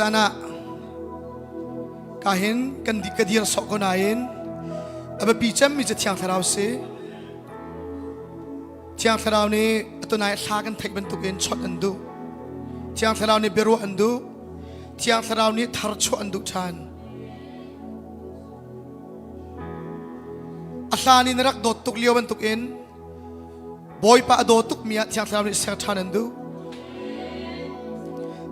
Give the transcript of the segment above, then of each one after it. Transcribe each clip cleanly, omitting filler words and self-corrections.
Sana kahin kan di kadir sok konain aba picham mi tiang tharau se tiang tharau ni atunai sa kan thai bentukin chot andu tiang tharau ni beru andu tiang tharau ni thar chu andu chan asani narak dot tuk liaw bentukin boy pa do tuk mia tiang tharau ni ser chan andu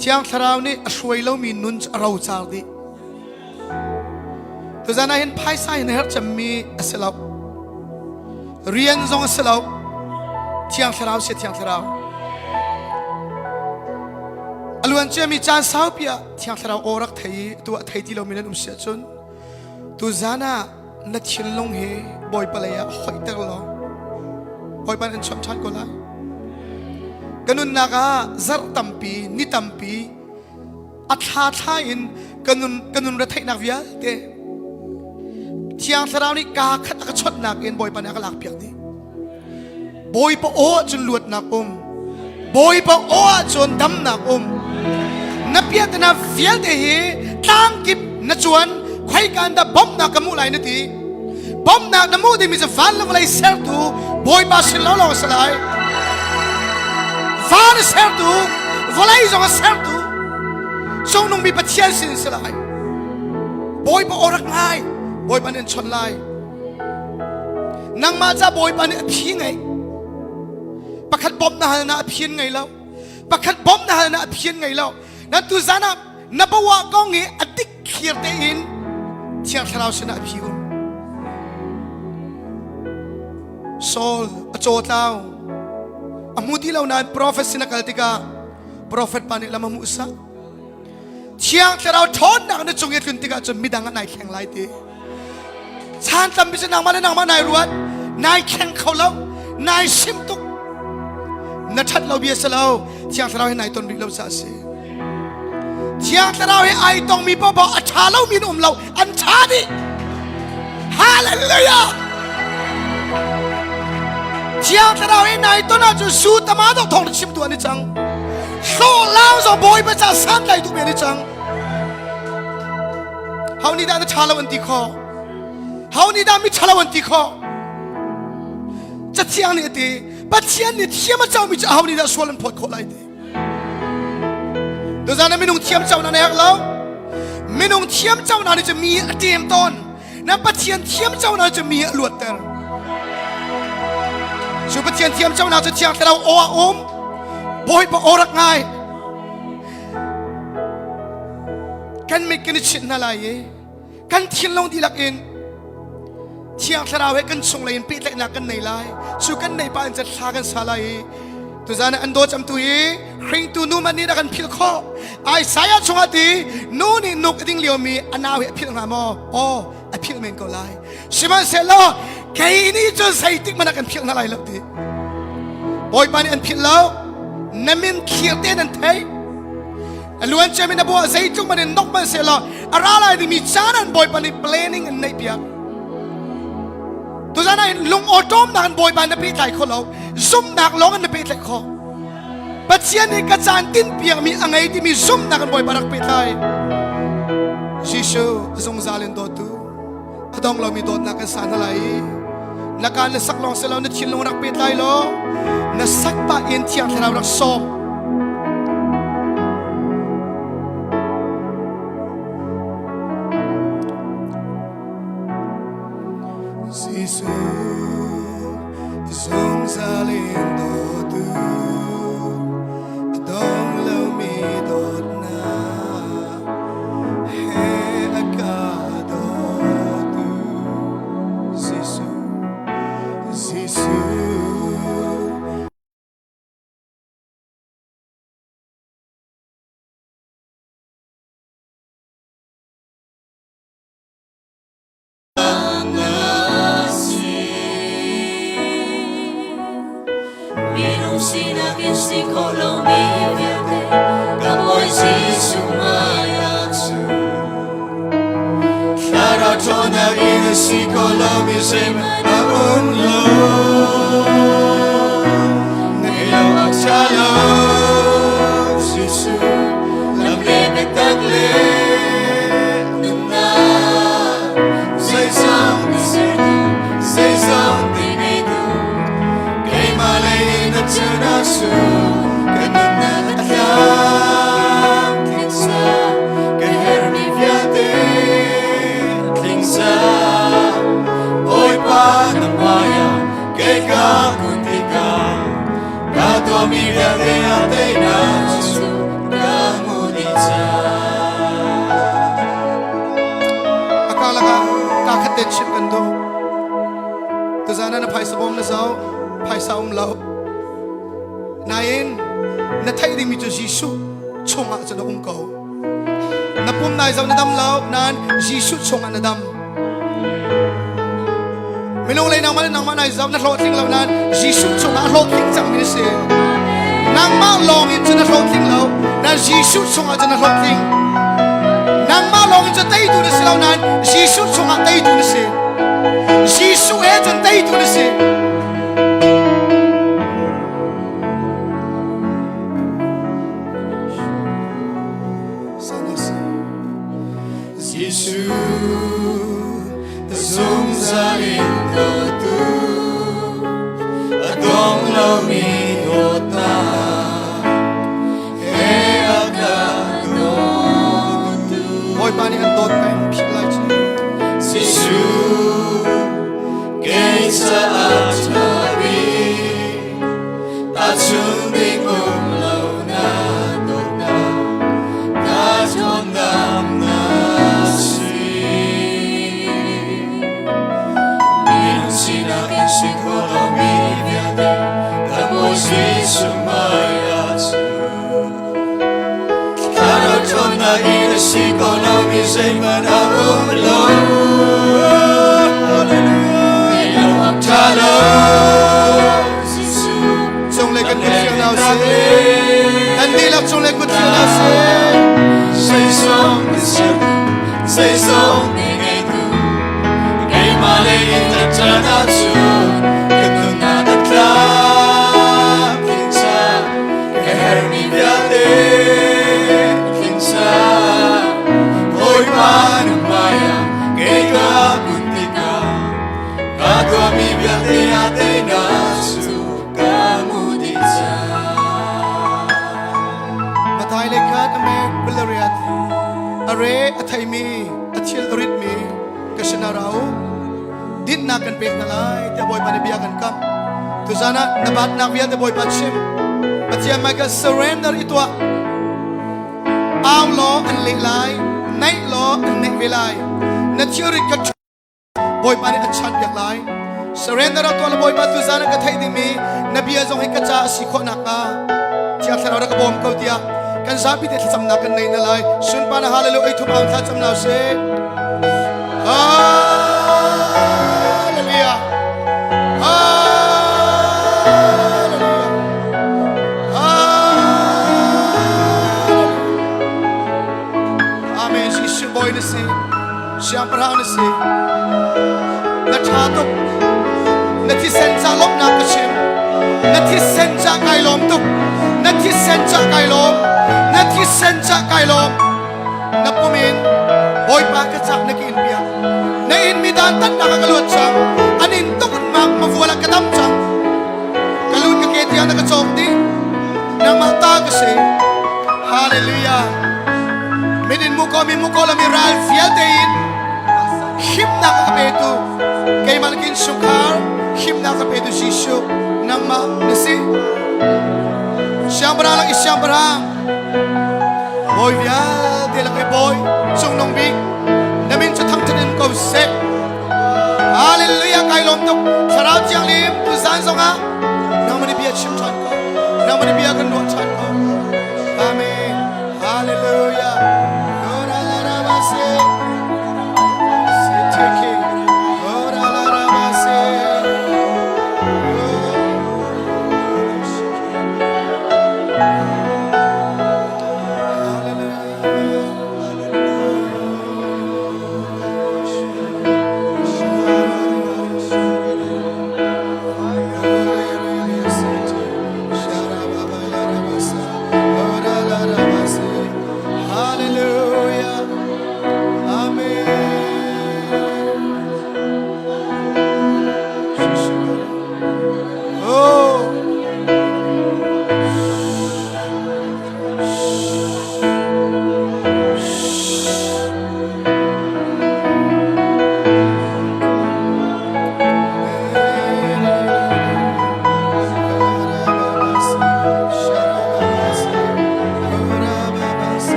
tiang tharau ni aswai lo mi nun arau char di tu zana hin phai sai ne har chammi aselau rian zong aselau tiang tharau se tiang tharau aluan chemi chan sau pia tiang tharau orak thai tu thai ti lo minan sia chun tu zana na chin long he boy palaya hoi ter lo boy pan an cham chan ko la kanun naka zar tampi ni tampi atha thain kanun ra thai nak via te tiang tharau ni ka khat ka chot nak in boy pan ka lak piak ni boy pa o chun luat nak boy pa o chun dam nak na piat na fiel de hi tang kip na chuan khoi kan da bom na kamu lai na ti bom na namu de mi se fan lo lai ser tu boy pa sin lo lo salai fan ser tu volai zo ser tu so nong mi pathian sin salai boy pa orak ngai boy pa nen chon lai nang ma cha boy pa ni phi ngai pakhat bom na hal na phian ngai lo pakhat bom na hal na phian ngai lo na tu zana na bawa ko ngi adik khir te in tiang tharau sina phiun sol achot law amudi law na prophet sina kaltika prophet pani lama musa tiang tharau thon na na chungit kun tika chum midang nai kheng lai ti chan tam bi nang ma nai ruat nai kheng kholaw nai sim tuk na that law bi asalaw tiang tharau nai ton ri law sa se tiang tharau ai tong mi pa acha law min law an cha di hallelujah tiang tharau nai ton na chu su tama do thong chim tu ani chang so lao zo boy pa cha sam lai tu be ni chang how ni da na cha law an ti kho how ni da mi cha law an ti kho cha tiang ni ti ba tiang ni tiam ma chao mi cha how ni da so lan phot kho lai ti do zana minung thiam chau na ne hak lo minung thiam chau na ni cha mi atem ton na pathian thiam chau na cha mi luat ter su pathian thiam chau na cha chiang tharau o boy pa orak ngai kan me ken chin na lai kan thin long di lak in chiang tharau he kan sung lai in pi tlek na kan nei lai su kan nei pa an cha thla kan sa lai tu zana ando cham tu hi hring tu nu man ni da kan phil kho ai saya chunga ti nu ni nuk ding lio mi anaw he phil nga mo o a phil men ko lai siman se lo kai ni chu sai tik man kan phil na lai lak ti boy pan an phil lo namin khir te nan thai aluan chamin na bo zai chung man nok man se lo arala di mi chanan boy pan ni planning an nei pia tu zana lung otom na kan boy pan na pi tai kho lo zoom nak long an na pi tai kho pathian ni ka chan tin piang mi angai ti mi zoom na kan boy parak pi tai jisu zong zalen do tu adong lo mi dot na kan san lai na kan na sak long se lo na chin long rak pi tai lo na sak pa in tiang tharau rak som jisu zong zalen do tu adong lo mi dot na he akado tu jisu jisu Sinakin si Colombia Kamoy si Sumayaksu Karatona ina si Colombia Sem Aunlo Ngayon ang salo Sisu Lam lebek tagli relationship kan do tu zana na phai sabom na zau phai saum lau nain na thai ding mi chu jisu chonga cha na ung ko na pum nai zau na dam lau nan jisu chonga na dam minung lai nang man nai zau na lo ting lau nan jisu chonga lo ting chang mi se nang ma long in cha na lo ting lau nan jisu chonga cha na lo ting nang ma long in cha tai tu na se lau nan jisu chonga tai tu na se jisu e cha tai tu na se Giêsu dung ra in đồ tu dong lâu mi đồ ta he aga đồ tu oi pani an dot kai phit lai chi Giêsu cái sa athabi ta chung ding lâu na đồ na ta chon nam na si con lo mi sei ma na lo lo ta lo Giêsu trong lễ cất tiếng nào se anh đi lập trong lễ cất tiếng nào se sei song sei song ni ngay tu ngay mà lệ in ta cha na chu cái tu na ta kla kinsa cái her mi bia de kinsa oi man maya cái ka buntika ka tu mi bia de ate na chu ka mu di cha matai le khat ame bilariat are athai mi athil rit mi kashna rao din na kan pek na lai te boy pani bia kan kam tu zana nabat na bia te boy pachim atia ma ka surrender itwa aw lo an le lai nai lo an ne ve lai na theory ka boy pani achat yak lai surrender atwa boy pa tu zana ka thai ding mi nabia jong he ka cha si kho na ka tia thara ka bom ko tia kan zabi te sam na kan nei na lai sun pa na hallelujah thu ba tha cham na se hallelujah hallelujah amen jisu boy na se siam pra na se na tha to na thi sen cha lop na ka chem na thi sen cha kai lom to na thi sen cha kai lom na thi sen cha kai lom na pumin boy pa ka cha na kin bia na in mi dan tan na ka kalut chang anin to kun mak mafuala ka dam chang kalut ka ke tia na ka chok di na ma ta ka se hallelujah midin mu ko la mi ral fiel dein him na ka pe tu kay malkin sukar him na ka pe tu jisu nang ma na si Siambra lagi siambra boy dia dia lagi boy sung nong big namin sa thang chanin ko se hallelujah kai lom tok sarau chiang lim tu san song a nang mani bia chim chan ko nang mani bia kan do chan ko amen hallelujah ora la ra ba se take ora la ra ba se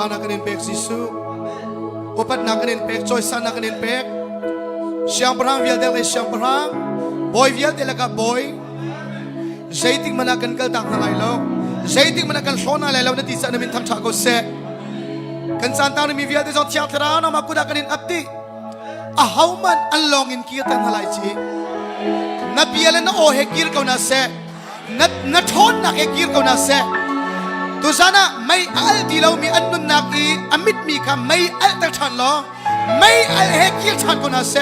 pa na kanin pek Jisu upat na kanin pek choice na kanin pek siyang parang vial del siyang parang boy vial del ka boy zaiting manakan kal tak na lailo zaiting manakan sona lailo na tisa namin tham chago se kan santa ni mi vial de zong tiang tara na makuda kanin apti a hauman anlongin kita na lai chi na biala na o hekir kau na se na thon na hekir kau na se tu sana may al dilaw mi annun naki amit mi ka may al tak chan lo may al hekir chan ko na se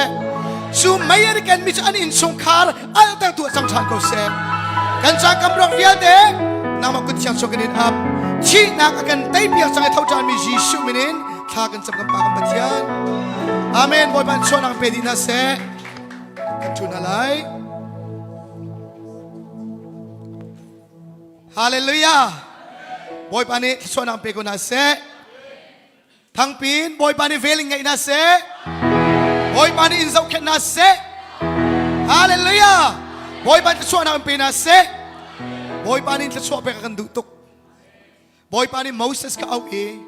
su may arikan mi chan in songkar al tak tu sang chan ko se kan sang kamrong vial de na makut siang sokanin up chi nak akan tay biak sang thau chan mi Jisu minin tha kan sam kam pa kam pathian amen boy ban chon ang pedi na se kan tu na lai hallelujah boy pani chon ang pe ko na se thang pin boy pani veling ngai na se boy pani in zau khet na se hallelujah boy pani chon ang pe na se boy pani chon pe kan du tuk boy pani Moses ka au e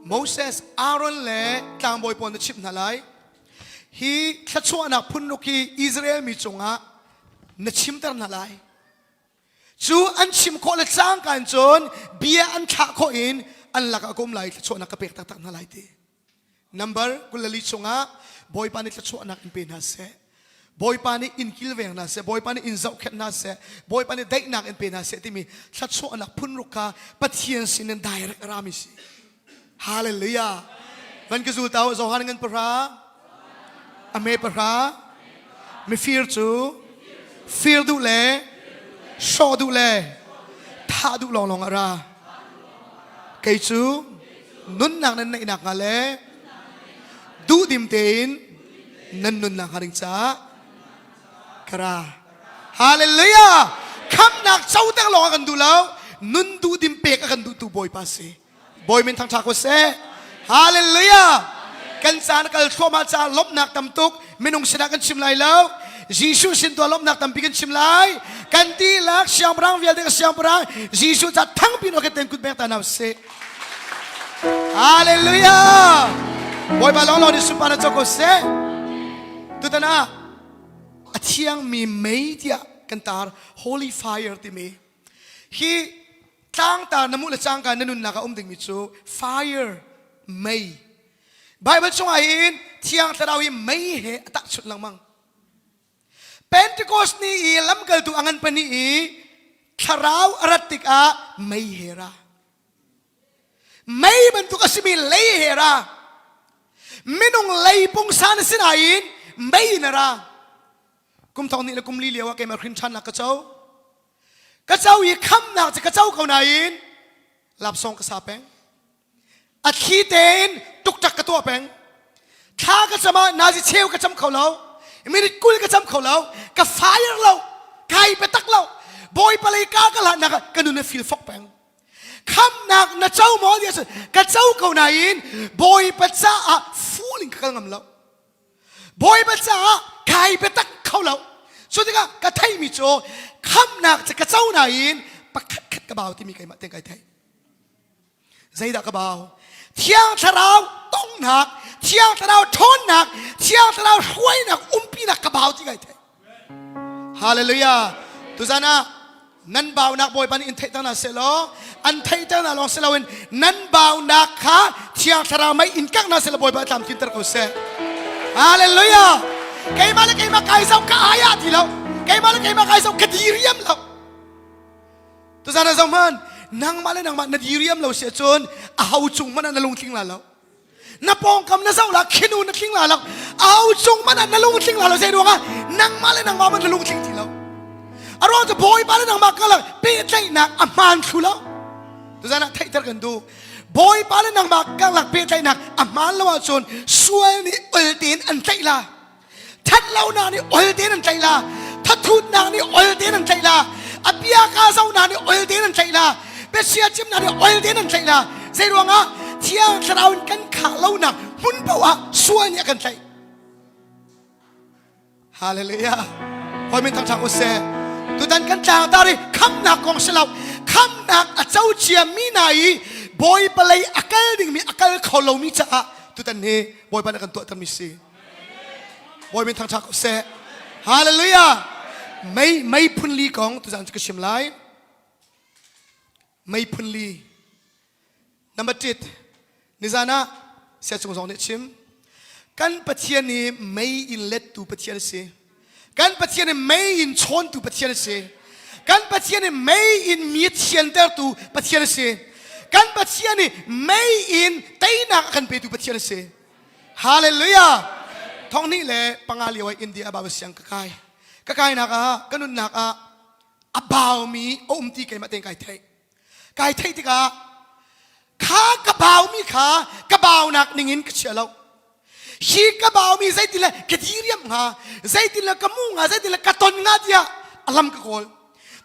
Moses Aaron le tang boy pon chip na lai hi chon na phun no ki Israel mi chunga na chim tar na lai chu an chim ko le chang kan chon bia an tha ko in an laka kom lai chon na kapek tak tak na lai te number kulali chunga boy pani chon na in pe na se boy pani in kilveng na se boy pani in zau khet na se boy pani dai nak in pe na se timi chon na phun ruka pathian sin en direct rami si hallelujah van ke zul tau zo han ngan pra ame pra me fear chu fear du le so du le tha du long long ara kai chu nun nak nan nak ngale du dim tin nan nun nak haring cha kara hallelujah kham nak chau tak long kan du lao nun du dim pe ka kan du tu boy pa se boy min thang cha ko se hallelujah kan san kal thoma cha lop nak tam tuk minung sina kan chim lai lao Jisu sin tua lop nak tam pikan chim lai kan ti lak siang brang vial de siang brang Jisu cha thang pin ok ten kut ber ta na se hallelujah boy ba long long ni supana choko se tu ta na athiang mi media kan tar holy fire ti me hi tang ta namu la chang ka nanun na ka ding mi chu fire may Bible chung ain thiang tarawi may he tak chut lang mang Pentecost ni lam kal tu angan pani tharau aratik a may hera may bantu kasimi lay hera minung lay pung san sinain may nara kum taw ni la kum liliawa kay markin chan na kachau yi kham na cha kachau kau nain lap song kasapeng at khiten tuk tak katwa peng tha ka chama naji cheu ka cham khaulau minit kul ka cham khaulau ka fire lau kai pe tak lau boy palai ka la na ka nu na feel fok peng kham nak na chau mo dia ka chau kau nain boy pa cha a fuling ka ngam lau boy pa cha kai pe tak khaulau so diga ka thai mi cho kham nak cha ka chau nain pakhat khat ka baw ti mi kai ma teng kai thai zaida ka baw thiang tharau tong nak thiang tharau thon nak thiang tharau huai nak umpi nak ka baw ti kai thai hallelujah tu zana nan baw nak boy pan in thai ta na selo an thai ta na long selawin nan baw nak kha thiang tharau mai in kak na selo boy ba tam tin ter ko se hallelujah kai ma kai sau ka aya ti lo kai ma kai sau ka diriam lo tu zana zaman nang male nang ma na diriam lo se chon a hau chung man na lung thing la lo na pong kam na sau la khinu na thing la lo a hau chung man na lung thing la lo se duanga nang male nang ma man na lung thing ti lo around the boy pale nang ma ka la pe tai na a man thu lo tu zana thai tar kan du boy pale nang ma ka la pe tai na a man lo chon sual ni ul tin an tai la that lau na ni ul tin an tai la that thut na ni ul tin an tai la apia ka sau na ni ul tin an tai la Besia chim na ni oil din an thaila sei ruanga thiang thraun kan kha lo na mun pawa suan ya kan thai hallelujah hoi min tang chang se tu dan kan tang tari kham na kong selau kham na a chau chia mi nai บอยปะเลยอักลดิ่งมีอักลเขาเรามีจ้าตุตันนี้บอยปะนักกันตัวตันมิสีบอยเป็นทางชาเขาเสฮาเลลูยาไม่พุนลีของตุจันจะกระชิมไลไม่พุนลีนับจิตนิจานะเสียจงสองเนี่ยชิมกันปะเทียนี่ไม่อินเล็ดตูปะเทียนเสกันปะเทียนี่ไม่อินชนตูปะเทียนเสกันปะเทียนี่ไม่อินมีเทียนเตอร์ตูปะเทียนเสกันปะเทียนี่ไม่อินเตยนักกันไปตูปะเทียนเสฮาเลลูยาท้องนี้แหละปังอาลีไว้อินเดียบาวเสียงกะไก่นักกันนุนนักบ่าวมีตีไก่มาเต็งไก่ไทยที่ข้ากระบ่าวมีขากระบ่าวนักนิ่งกระเชียเราชีกระบ่าวมีใจติละกระดีเรียมงาใจติละกระมุงใจติละกระตนงาเดียอัลลัมกะโกล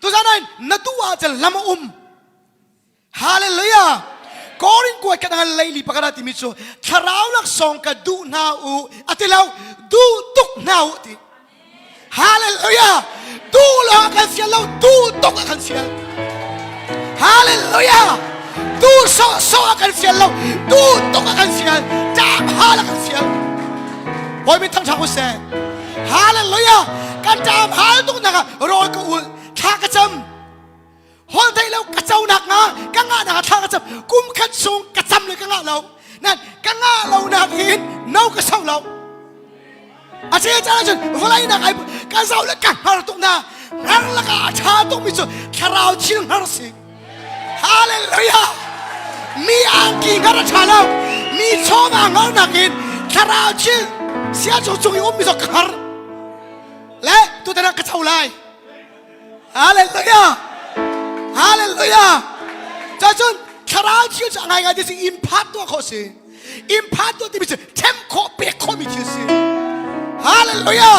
ตัวนั้นนัดตัวจะลำฮาเลลูยาก่อนกว่ากันหันเลยลีปะกันที่มิโซทาราวลักซองกระดูนาอูอัติเลาดูตุกนาอูติฮาเลลูยาดูละกันเสียเราดูตุกกันเสียฮาเลลูยาดูโซกันเสียเราดูตุกกันเสียจามฮาลกันเสียบอยเป็นทั้งชาวเสฮาเลลูยากันจามฮาลตุกนักรอยกูทากระจำฮอลไทยเรากระเจ้าหนักนะกังงาหนักทากระจำกุมขัดสูงกระจำเลยกังงาเรานั่นกังงาเราหนักหินเน่ากระเจ้าเราอาเจียจ้าจนเวลาหนักไอ้กระเจ้าเลยกังฮาลตุกนาฮังละกาชาตุกมิจุคาราวชิลฮาร์สิฮาเลลูยามีอังกิงกันชาเรามีช่องอ่างเอาหนักหินคาราวชิลเสียจงจงยอมมิจุคาร์และตัวแต่ละกระเจ้าไล่ฮาเลลูยาฮาเลลูยาจ้าจนคาราวชิลจะไงกันที่สิอิมพัตตัวเขาสิอิมพัตตัวที่มิจุเทมโคเปโคมิจิสิฮาเลลูยา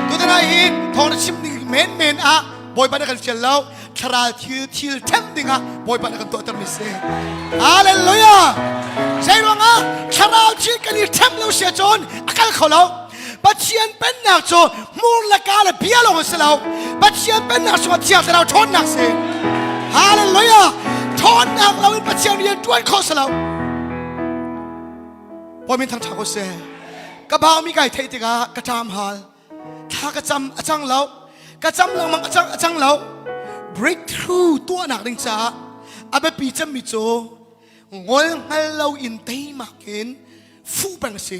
ตัวแต่ละหินทองชิมนี่เมนบอยปานกันเชียร์แล้วคาราทิลเทมดิงบอยปานกันตัวเต็มมิสิฮาเลลูยาใช่หรือไงคาราทิลกันนี่เทมแล้วเสียจนอาการเขาแล้วปัจเจียนเป็นนักโจมูลกาลเบียลงเสียแล้วปัจเจียนเป็นนักโจเทียบเราทนนักเสียฮาเลลูยาทนนักเราเป็นปัจเจียนเรียนด้วยข้อเสียแล้วบอยมีทางทางเขาเสียกระเป๋ามีไก่เทติกากระจามฮาลถ้ากระจำอาจังเรากระจำเรามังอาจังเรา breakthrough ตัวหนักดึงจ้าอาเบปีจมิโจงอลฮัลเราอินเตยมากินฟูเป็นสิ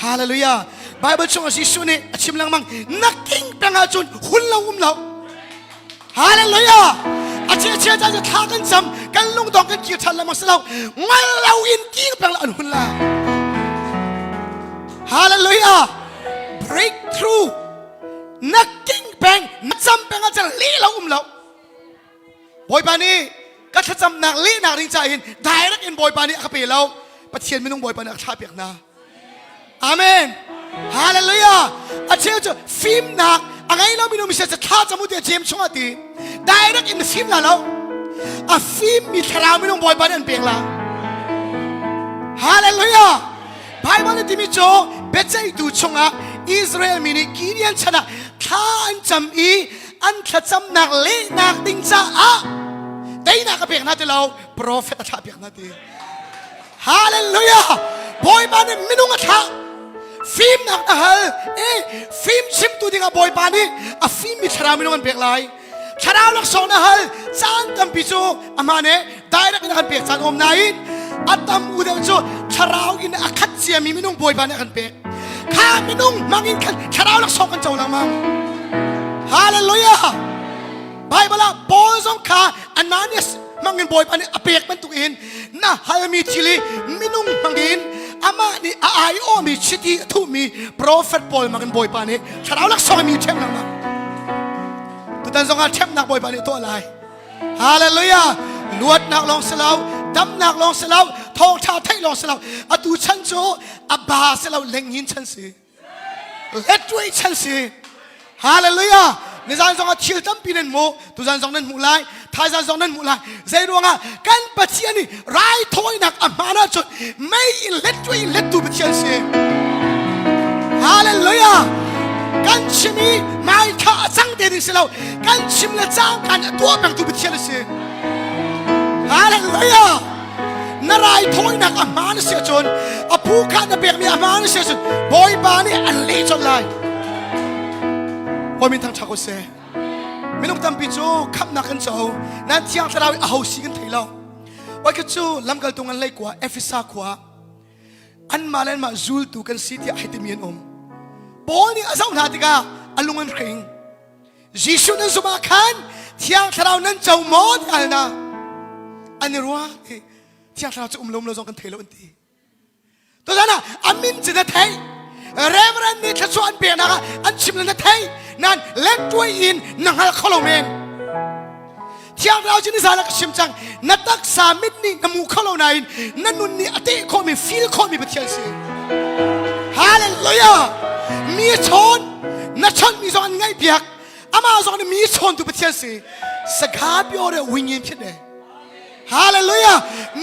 ฮาเลลูยาไบเบิลช่วงอาศิสุนีอาชิมลังมังนักกิ้งเป็นอาจุนหุ่นเราเราฮาเลลูยาอาเชียจะท้ากันจำกันลุงดองกันเกี่ยวทันละมังสเรางอลเราอินกิ้งเป็นอันหุ่นเราฮาเลลูยาbreakthrough นักกิ้งแปงนักจำแปงอาจจะลี้เราเราบอยปานีก็ถ้าจำนักลี้นักริงใจเห็นได้รักอินบอยปานีขับไปเราปะเทียนไม่ต้องบอยปานีชาเปียกนาอาเมนฮาเลลูยาอาเชียจะฟิล์มนักอะไรเราไม่ต้องมีเสียจะท้าจมูกเดียเจมช่วงตีได้รักอินฟิล์มเราอาฟิล์มมีคราวไม่ต้องบอยปานีเปียกละฮาเลลูยาไพ่บ้านที่มีโจเบเจดูชงอิสราเอลมินิกิเดียนชนะข้าอันจำอันขจำนักเล่นักดิงจ้าได้นักเปียกนาทีเราโปรเฟตอาชาเปียกนาทีฮาเลลูยาบอยบ้านนี้ไม่นุ่งอาชาฟิล์มนักนะฮะฟิล์มชิมตัวดิ่งบอยบ้านนี้ฟิล์มมีชราไม่นุ่งกันเปียกลายชราลักษณะนะฮะจานจำพิจูอามาเนี่ยได้นักกันเปียกจานอมนายอัตมอุดมโจชราอินอาคัตเซียมีไม่นุ่งบอยบ้านนี้กันเปียกข้าไม่นุ่งมังอินกันชราลักษณะกันเจ้าลังมังฮาเลลูยาไบเบิลบอยสงขาอันนั้นเนี่ยมังอินบอยบ้านนี้เปียกมันตุกินนะฮามีทิลีไม่นุ่งมังอินอามานี่ไอโอมีชิดีทุมีโปรเฟตบอยมังอินบอยบ้านนี้ชราลักษณะมีเช่นนั้นตัวนั้นสงขาเช่นนักบอยบ้านนี้ตัวอะไรฮาเลลูยาลวดนักลองสลาวดำนักลองสลาวทองชาไทยลองสลาวอดูฉันโจอบาสลาวเล็งยินฉันสิเล็ดด้วยฉันสิฮาเลลูยาในจานสองชิลตั้มปีนันโมตัวจานสองนั้นมูไลท้ายจานสองนั้นมูไลใจดวงกันปัจเจียนี่ไรถอยนักอามานาจุดไม่เล็ดด้วยเล็ดตัวปัจเจียนสิฮาเลลูยากันชิมีไม่ข้าจังเดนิสลาวกันชิมละจังกันตัวแบ่งตัวปัจเจียนสิฮ ฮาเลลูยานารายทอยนักอามาเสียจนอภูขาดเบียกมีอามาเสียจนบอยบานี่อันลีจนเลยพอมีทางชาวโคเซ่ไม่ต้องทำปิจูขับนักกันโจนั่นที่อังเราเอาสิกันทีเราว่าก็จูลำกันตรงนั้นเลยกว่าเอฟิซากว่าอันมาเล่นมาจูลตูกันสิที่ไอติมีนบอนี่อาศัยหน้าที่กาอลุงอันเข่งยิชูนั้นสมาคันที่อังเรานั้นเจ้าหมดกันนะอันนี้รู้ว่าที่เราจะลมเราจงกันเทโลอันทีตัวนั้นอามินจะได้เทเรเวรันนี่ถ้าชวนเปลี่ยนนะคะอันชิมเลยนะเทนั่นเล็กด้วยอินนังฮัลคอลเมนที่เราจะนิสาลักชิมจังนัตักสามิดนี่นมูคอลนายนั่นนุ่นนี่อติโคมีฟิลโคมีเปเทียลสิฮาเลลูยามีชนนัชนมีสอนง่ายเปียกอามาสอนมีชนตัวเปเทียลสิสกาบิโอเรวิญญาณคิดเลยฮาเลลูยา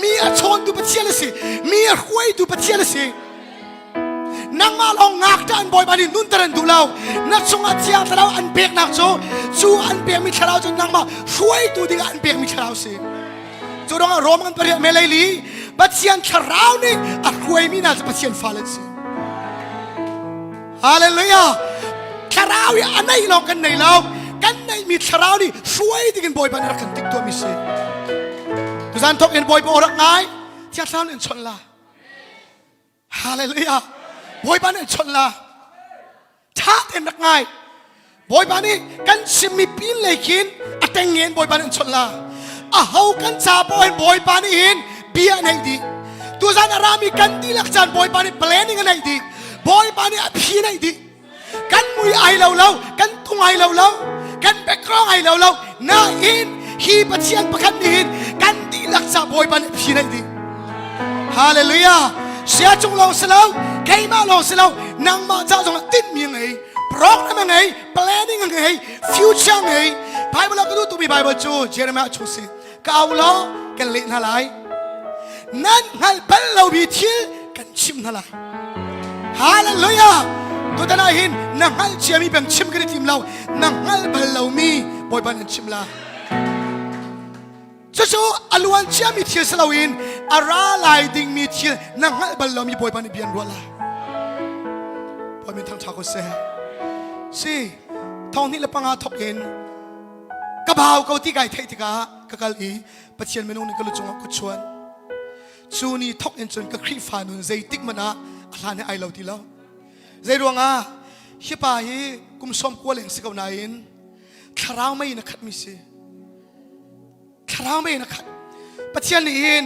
มีชนตัวเปเทียลสิมีหวยตัวเปเทียลสินังมาลองงักกันบ่อยบานีนุ่นเตรันดูเรานักชงอาเจียเราอันเปียกนักจูอันเปียกมิชเราจนนังมาช่วยตัวดิ่งอันเปียกมิชเราสิจูดองอารมณ์กันไปเรื่อยเมลัยลีบัดเชียนชเรานี่อักหวยมีน่าจะบัดเชียนฟาเลนสิฮาเลลูยาชเราอีอันไหนลองกันไหนเรากันไหนมีชเรานี่ช่วยดิ่งบ่อยบานีรักกันติดตัวมิสิทุกท่านทบเห็นบ่อยบ่รักง่ายเจ้าเราเนี่ยชนละฮาเลลูยาบอยบานี่ชนละท้าเต็มรักง่ายบอยบานี่กันชิมีปีนเลยกินอัตเงินบอยบานี่ชนละเขากันชาบอยบานี่เห็นเบียร์ไหนดีตัวฉันอารามีกันดีลักจันบอยบานี่เพลนยังไงดีบอยบานี่พีไหนดีกันมุยไอเรากันตุงไอเรากันแบกกรองไอเราน่าเห็นฮีปัจเจียนประคันเห็นกันดีลักจันบอยบานี่พีไหนดีฮาเลลูยาเสียจงลองสลาวใครมาลองสลาวนางมาเจ้าจงติดมีไงพร้อมนั่งไงแปลนิ่งไงฟิวเจอร์ไงไบเบิลเราก็ดูตัวมีไบเบิลจูเจเรมียาชูสิก้าวล้อกันเล่นอะไรนั่นฮัลเปลเราบิทิลกันชิมอะไรฮาเลลูยาตัวนั้นเห็นนางฮัลเจียมีเป็นชิมกันทีมเรานางฮัลเปลเรามีบอยบันชิมละจู่ๆอลวนเชียมีเทียสลาวินอาราไลดิ้งมีเทียนังฮัลบัลลามีบอยบันเบียนรัวละพอมีทางชาวก็เซ่สิทองนี่ละปังอาทบเอ็นกระเป๋าเกาที่ไก่เทติกากะกะลีปัจเจียนเมนูนี่ก็ลุจงกุชวนจูนี่ทบเอ็นจนกะครีฟานุนใจติกมันนะอาลาเนี่ยไอเราทีแล้วใจดวงฮิปาฮีกุมสมกัวเหลงสิกเอานายนคราวไม่นักขัดมิสิคราวไม่นะครับปัจจัยนี้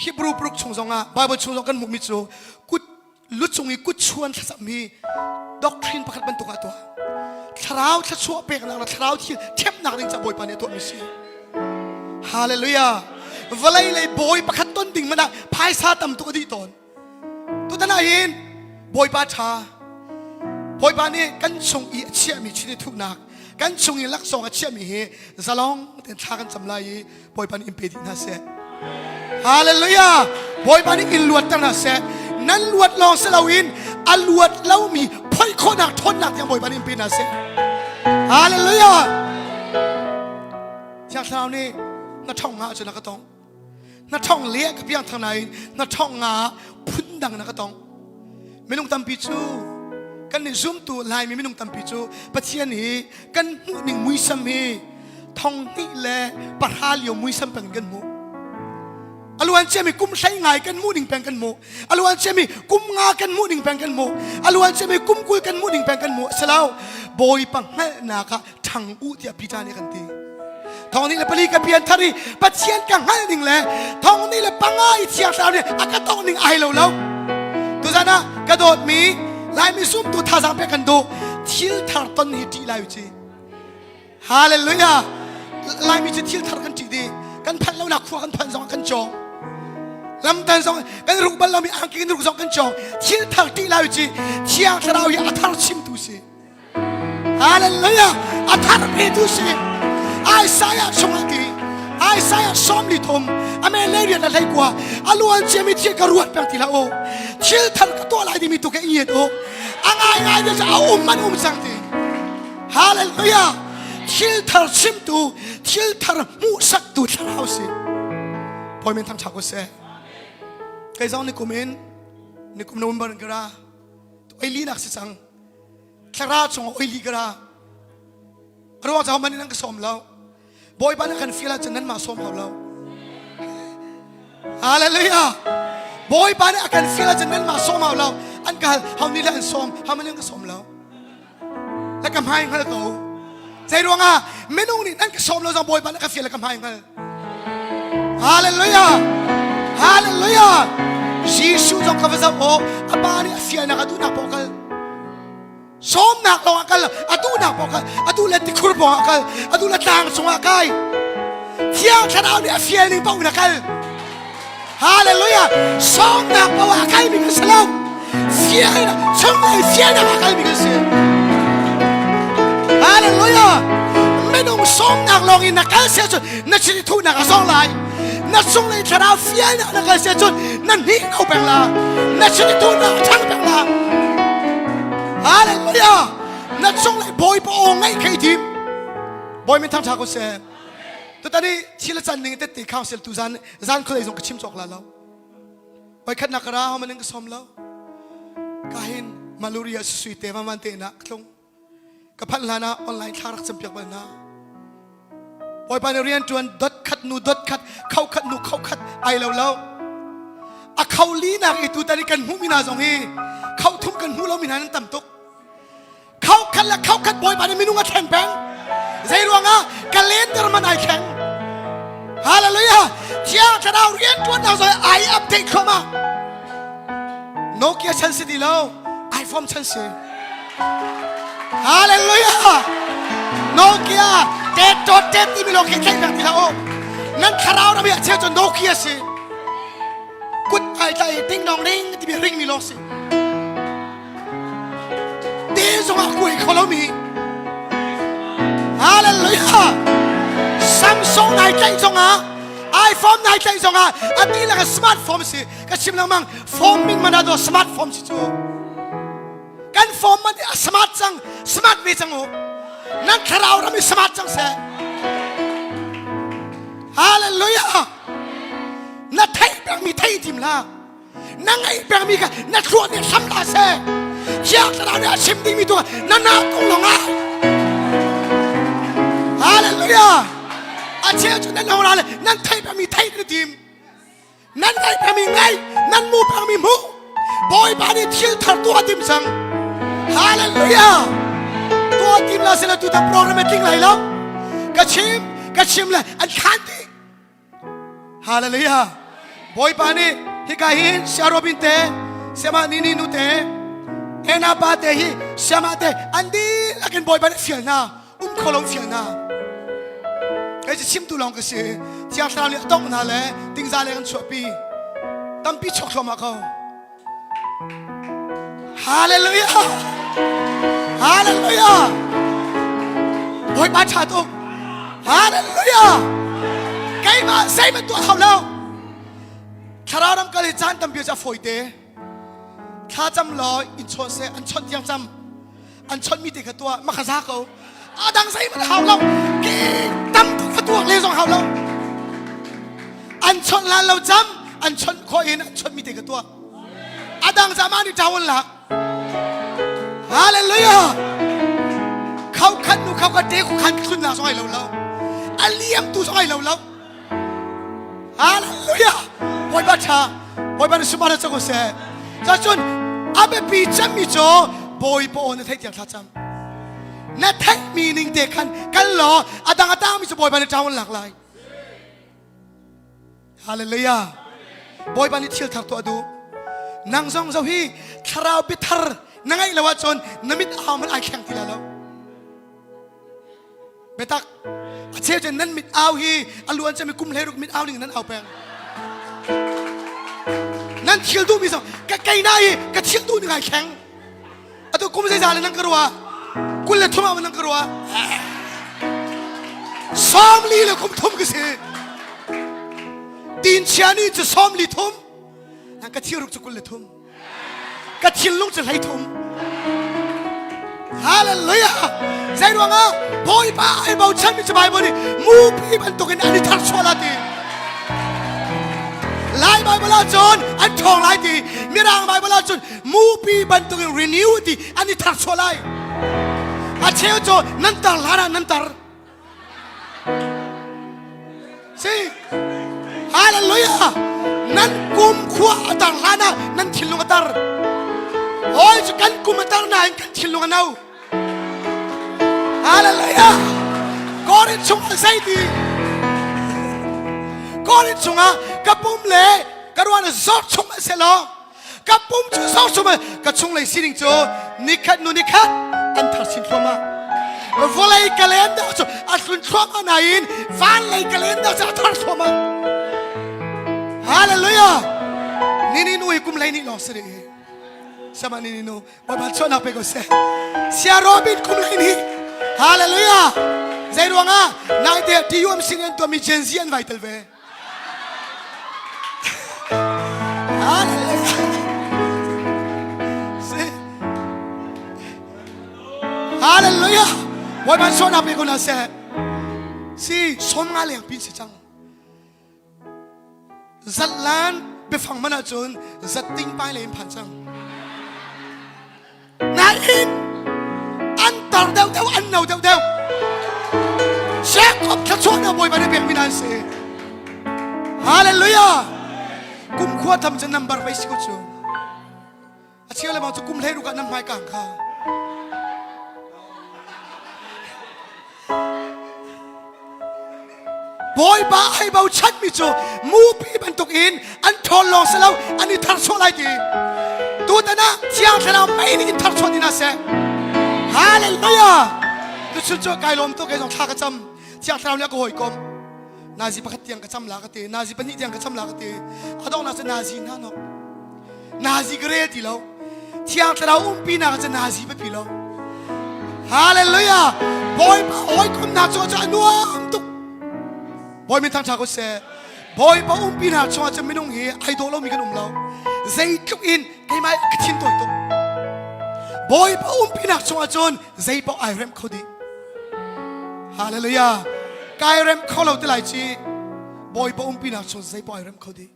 ฮิบรูปรุกชงซองไบเบิลชงซองกันมุกมิจูกุดลุชงอีกุดชวนทัศมีด็อกทรินประคัดบรรทุกตัวคราวทัศวเปกนักคราวที่เทมนักเรื่องจะบอยปานในตัวมิสิฮาเลลูยาเวลาเลยบอยประคัดต้นดิ่งมันนะพายซาตำตัวดีตอนตัวนั้นเองบอยปาชาบอยปานนี้กันชงอีเชี่ยมีชีวิตทุกนักกันชงยินลักษณ์เชื่อมีเหตุจะลองเดินทางกันจำเลยบอยปานิอิมเพดินาเซฮาเลลูยาบอยปานิอินลวดตั้งนาเซนั้นลวดลองเสลาวินอัลลวดเล่ามีพ่อยคนหนักทนหนักอย่างบอยปานิอิมเพดินาเซฮาเลลูยาจากเรานี่นัดท่องงาจนนักต้องนัดท่องเลี้ยกับยังทางไหนนัดท่องงาพุ่นดังนักต้องไม่ต้องตามปิจูกันในซุ่มตัวลายมีไม่นุ่งตำปีจูปัจเจียนี้กันหนึ่งมุยซัมมีทองนี่แหละปะฮาเลียวมุยซัมเป็นกันมูอลวนเชมีกุมใช้ไงกันมูดิ่งเป็นกันมูอลวนเชมีกุมงากันมูดิ่งเป็นกันมูอลวนเชมีกุมกุยกันมูดิ่งเป็นกันมูสลาวบอยปังให้นาคะทางอุที่พิจารณากันทีทองนี่แหละปลีกับเพียนทารีปัจเจียนกังให้ดิ่งแหละทองนี่แหละปังไอเชียสาวเนี่ยอากาศทองดิ่งไอเราตัวนั้นกระโดดมีลายมีซุ่มตัวท่าสังเปกันดูทิลทาร์ตันฮิตีลายจีฮาเลลูยาลายมีจะทิลทาร์กันจีดีกันพันเราหนักขวากันพันสองกันจองลำตันสองกันรูปบัลเรามีอังกินรูปสองกันจองทิลทาร์ตีลายจีเชียงเราอย่าอัฐารชิมดูสิฮาเลลูยาอัฐารเพดูสิไอ้สายชงดีไอ้สายสอมลิทมอเมริกาอะไรกว่าอลวนเจมิที่กระรวดเป็นที่ละโอทิลทาร์ก็ตัวอะไรดีมีตัวแก่เอียดโออังไงเดี๋ยวจะเอามันสังทีฮาเลลูยา ทิลทาร์ชิมตูทิลทาร์มูสักตูชาวสิ พอยมันทำฉากกุศลใครจะเอาในคุมินในคุมโนมบันกระตัวไอลีนักสิสังคลาดส่งไอลีกระรู้ว่าจะเอามันนั่งกระสมแล้วบอยบ้านกันฟิลาจะนั้นมาสมเขาแล้วฮาเลลูยาบอยบ้านกันฟิลาจะนั้นมาสมเขาแล้วอันกันเขานี่แหละอันสมเขามันนั่งกระสมแล้วแล้วกำไพเขาแล้วก็ใจรู้ว่าไม่นุ่งนี่นั่งกระสมแล้วจะบอยบ้านกันฟิลากำไพเขาฮาเลลูยาฮาเลลูยายิสุจงกำจัดโอ้อาบานี่ฟิลนักดูนักพอกันสมนักลงกันอดูนักพอกันอดูเล็ดคุรพอกันอดูเล็ดต่างสงกันเที่ยวชนะเนี่ยฟิลนี่ป้องนักกันฮาเลลูยาสมนักพอกันมีกันสลามฟิลนะสมนักฟิลนักกันมีกันเสียฮาเลลูยาไม่ต้องสมนักลงอินนักกันเสียจนนักชีวิตทุกนักสองไลนักส่งเลยชนะฟิลนักกันเสียจนนั่นนี่เอาเป็นละนักชีวิตทุกนักช่างเป็นละฮาเลลูยานักส่งเลยบอยปองไงใครทีมบอยไม่ทำฉากกุศลแต่ตอนนี้ที่ละจันหนึ่งแต่ตีข้าวเสร็จตุจันเคยส่งกระชิมจอกแล้วไปขัดนักราเขามันนึงก็สมแล้วก็เห็นมาลูริยาสุยเตมามันเตนักลงกับพันลานาออนไลน์ทารักจำเปียกบันนาบอยไปเรียนจวนดดขัดนูดดขัดเข้าขัดนูเข้าขัดไอแล้วอะเขาลีนักไอตัวตอนนี้กันหูมินาสองเฮเขาทุ่มกันหูเรามินานั้นต่ำตกเขาขัดและเขาขัดบอยไปในมินุงะแข่งแบงใจรวงอ่ะกันเล่นแต่มันไอแข่งฮาเลลูยาเที่ยวจะเอาเรียนจวนเอาใจไออัปเดตเข้ามาโนเกียชันสิดีแล้วไอโฟนชันสิฮาเลลูยาโนเกียเจ็ดจดเจ็ดที่มีโลกแข่งแบบนี้แล้วนั่นคาราเราไม่เชื่อจนโนเกียสิกุดไอใจติ้งดองดิ้งที่มีริงมีโลสิดีส่งอาคุยเขาแล้วมีฮาเลลูยาซัมซุงไหนใจส่งไอโฟนไหนใจส่งอันนี้แหละก็สมาร์ทโฟนสิก็ชิมแล้วมั้งโฟนมิ่งมันได้ตัวสมาร์ทโฟนสิจูกันโฟนมันสมาร์ทจังสมาร์ทวีจังโอ้นั่นคาราเราไม่สมาร์ทจังเสียฮาเลลูยานั่นไทยแบงมีไทยทีมละนั่งไอ้แบงมีกันนั่นครัวเนี่ยซ้ำลาเสียเชี่ยวคาราเนี่ยชิมดีมีตัวนั่นน่าตรงลงฮาเลลูยาอาเชี่ยวจนนั่นเอาละเลยนั่นไทยแบงมีไทยทีมนั่นไงแบงมีไงนั่นมูแบงมีมูบอยบานี่เที่ยวทัดตัวทีมสังฮาเลลูยาตัวทีมเราเสร็จแล้วตัวโปรแกรมติ้งไหลแล้วกระชิมเลยอันขันตีฮาเลลูยาบอยปานี่ฮิกาฮินชาโรบินเตเสมานีนูเตเอนาบาเตฮิเสมาเตอันดีลักนบอยปานี่ฟิลนาขลงฟิลนาไอ้จะชิมตุลองก็สิที่อาคราเนี่ยต้องนั่นแหละติ้งซาเลกันชัวปีตั้มปีชกชมาเขาฮาเลลูยาฮาเลลูยาบอยปาชาตุฮาเลลูยาไกมาใส่มันตัวเขาแล้วคารามกะลิจานตั้มเบียจะฝอยเตะข้าจำลอยอินชอนเซอันชอนยังจำอันชอนมีเด็กตัวมาขซาเขาดังใส่มันเขาแล้วกีตั้มตัวเลยส่งเขาแล้วอันชอนลานเราจำอันชอนคอยอันชอนมีเด็กตัวดังจามานี่เจ้าวันละฮาเลลูยาเขาขัดนูเขาขัดเด็กเขาขัดขึ้นหน้าส่งให้เราแล้วอันเลี้ยงตัวส่งให้เราแล้วฮาเลลูยาบอยบัชาบอยบันสุมาร์จังกุเสจะจนอาเบปีจัมมิโจบอยปอนเทคอย่างท่าจำนั่นเทคมีนิ่งเด็กกันหล่อดังมิโจบอยบันเจ้าวันหลากหลายฮาเลลูยาบอยบันเที่ยวทางตัวดูนางซองเจ้าฮีคราวบิทร์นั่งไอ้ละว่าจนน้ำมิดเอามันไอแข็งทีละแล้วเบตักเชื่อจนนั้นมิดเอาฮีอล้วนจะมีกุมเลรุกมิดเอาหนึ่งนั้นเอาแปงนั่นเที่ยวดูมีสองกะไก่หน้าฮีกะเที่ยวดูหนึ่งไอแข็งตัวกุมใจจานนั่งกรัวกุลเลทุ่มมันนั่งกรัวซ้อมลีเลยกุมทุ่มก็สิตีนเชียนี่จะซ้อมลีทุ่มนั่นกะเที่ยวรุกจะกุลเลทุ่มกะเที่ยวลุกจะไหลทุ่มฮาเลลูยาใจดวงอ่ะบอยป้าไอ้บ่าวฉันมีสบายบ่นี่มูพี่มันตกในอันนี้ทัดชัวร์ละทีฮ ลายใบบลาจนอันทองลายตีมีรางใบบลาจนมูปีบันตุกรีนิวตีอันนี้ทักโซไลอาเชลโจนันตาลานานันตาสิฮาเลลูยานันกุมขวาตาลานานันทิลุงตาร์โอ้ยจุกันกุมตาร์นากันทิลุงนาวฮาเลลูยากอริชงไซตีกอริชงกับปุ่มเล่กระวันซอชงเสลกับปุ่มจูซอชงกับชงเลยสิริงโจนิคัดนุนิคัดอันทัศน์ทว่าวอลเลย์กาเลนดาจูอัศวินทว่านาอินฟันเลยกาเลนดาจูทัศน์ทว่าฮาเลลูยานี่นุยกุมเลยนี่ลอสเร่สมานี่นุวันบัลชนะเปก็เซ่เซียโรบินกุมเลยนี่ฮาเลลูยาใจดวงนายเดียที่ยูเอ็มซิงเกิลตัวมีเจนซีอันไวท์เวฮาเลลูยาฮาเลลูยาวันบัลชนะเปก็น่าเซ่สิสมงานเลี้ยงปีสิจังจัดล้านไปฟังมันจนจัดติ้งไปเลยผ่านจังนายอินอันต่อเดาอันเดาเช็คขอบขชวนเอาบอยไปในเบียงมินันเซ่ฮาเลลูยากุมขวดทำจะนำบาร์ไปสิกุจูอาเชื่อเลยมองจะกุมเล่ดูกันน้ำไม้กลางค่ะบอยบ้าให้เบาชัดมิจูมูปีบรรทุกอินอันทอนลองเสลาอันนี้ทักโซไลดีตัวแต่นะเชียงเสลาไม่นี่ทักโซดีนะเซ่ฮาเลลูยาตุชุดโจไกลมตัวไกลงท่ากระจำเชียงเสลาเนี่ยก็หอยกลมนาซีปะขัดเตียงกระจำลากตีนาซีปะนิเตียงกระจำลากตีอาดองนาจะนาซีนั่นเนาะนาซีเกรตีแล้วเชียงเสลาปีนาจะนาซีไปปีแล้วฮาเลลูยาบอยบ้าหอยกลมนาโจจะนัวตุกบอยมีทางทางก็เซ่บอยป้าปีนาชัวจะไม่ต้องเหี้ยไอดอลเรามีกันเราใจทุกอินไอ้ไม้กระชินตัวตัวบอยป้าปีนาชัวจนใจป้าไอเรมเขาดีฮาเลลูยาไกเรมเขาเราแต่ไหลจีบอยป้าปีนาชัวใจป้าไอเรมเขาดี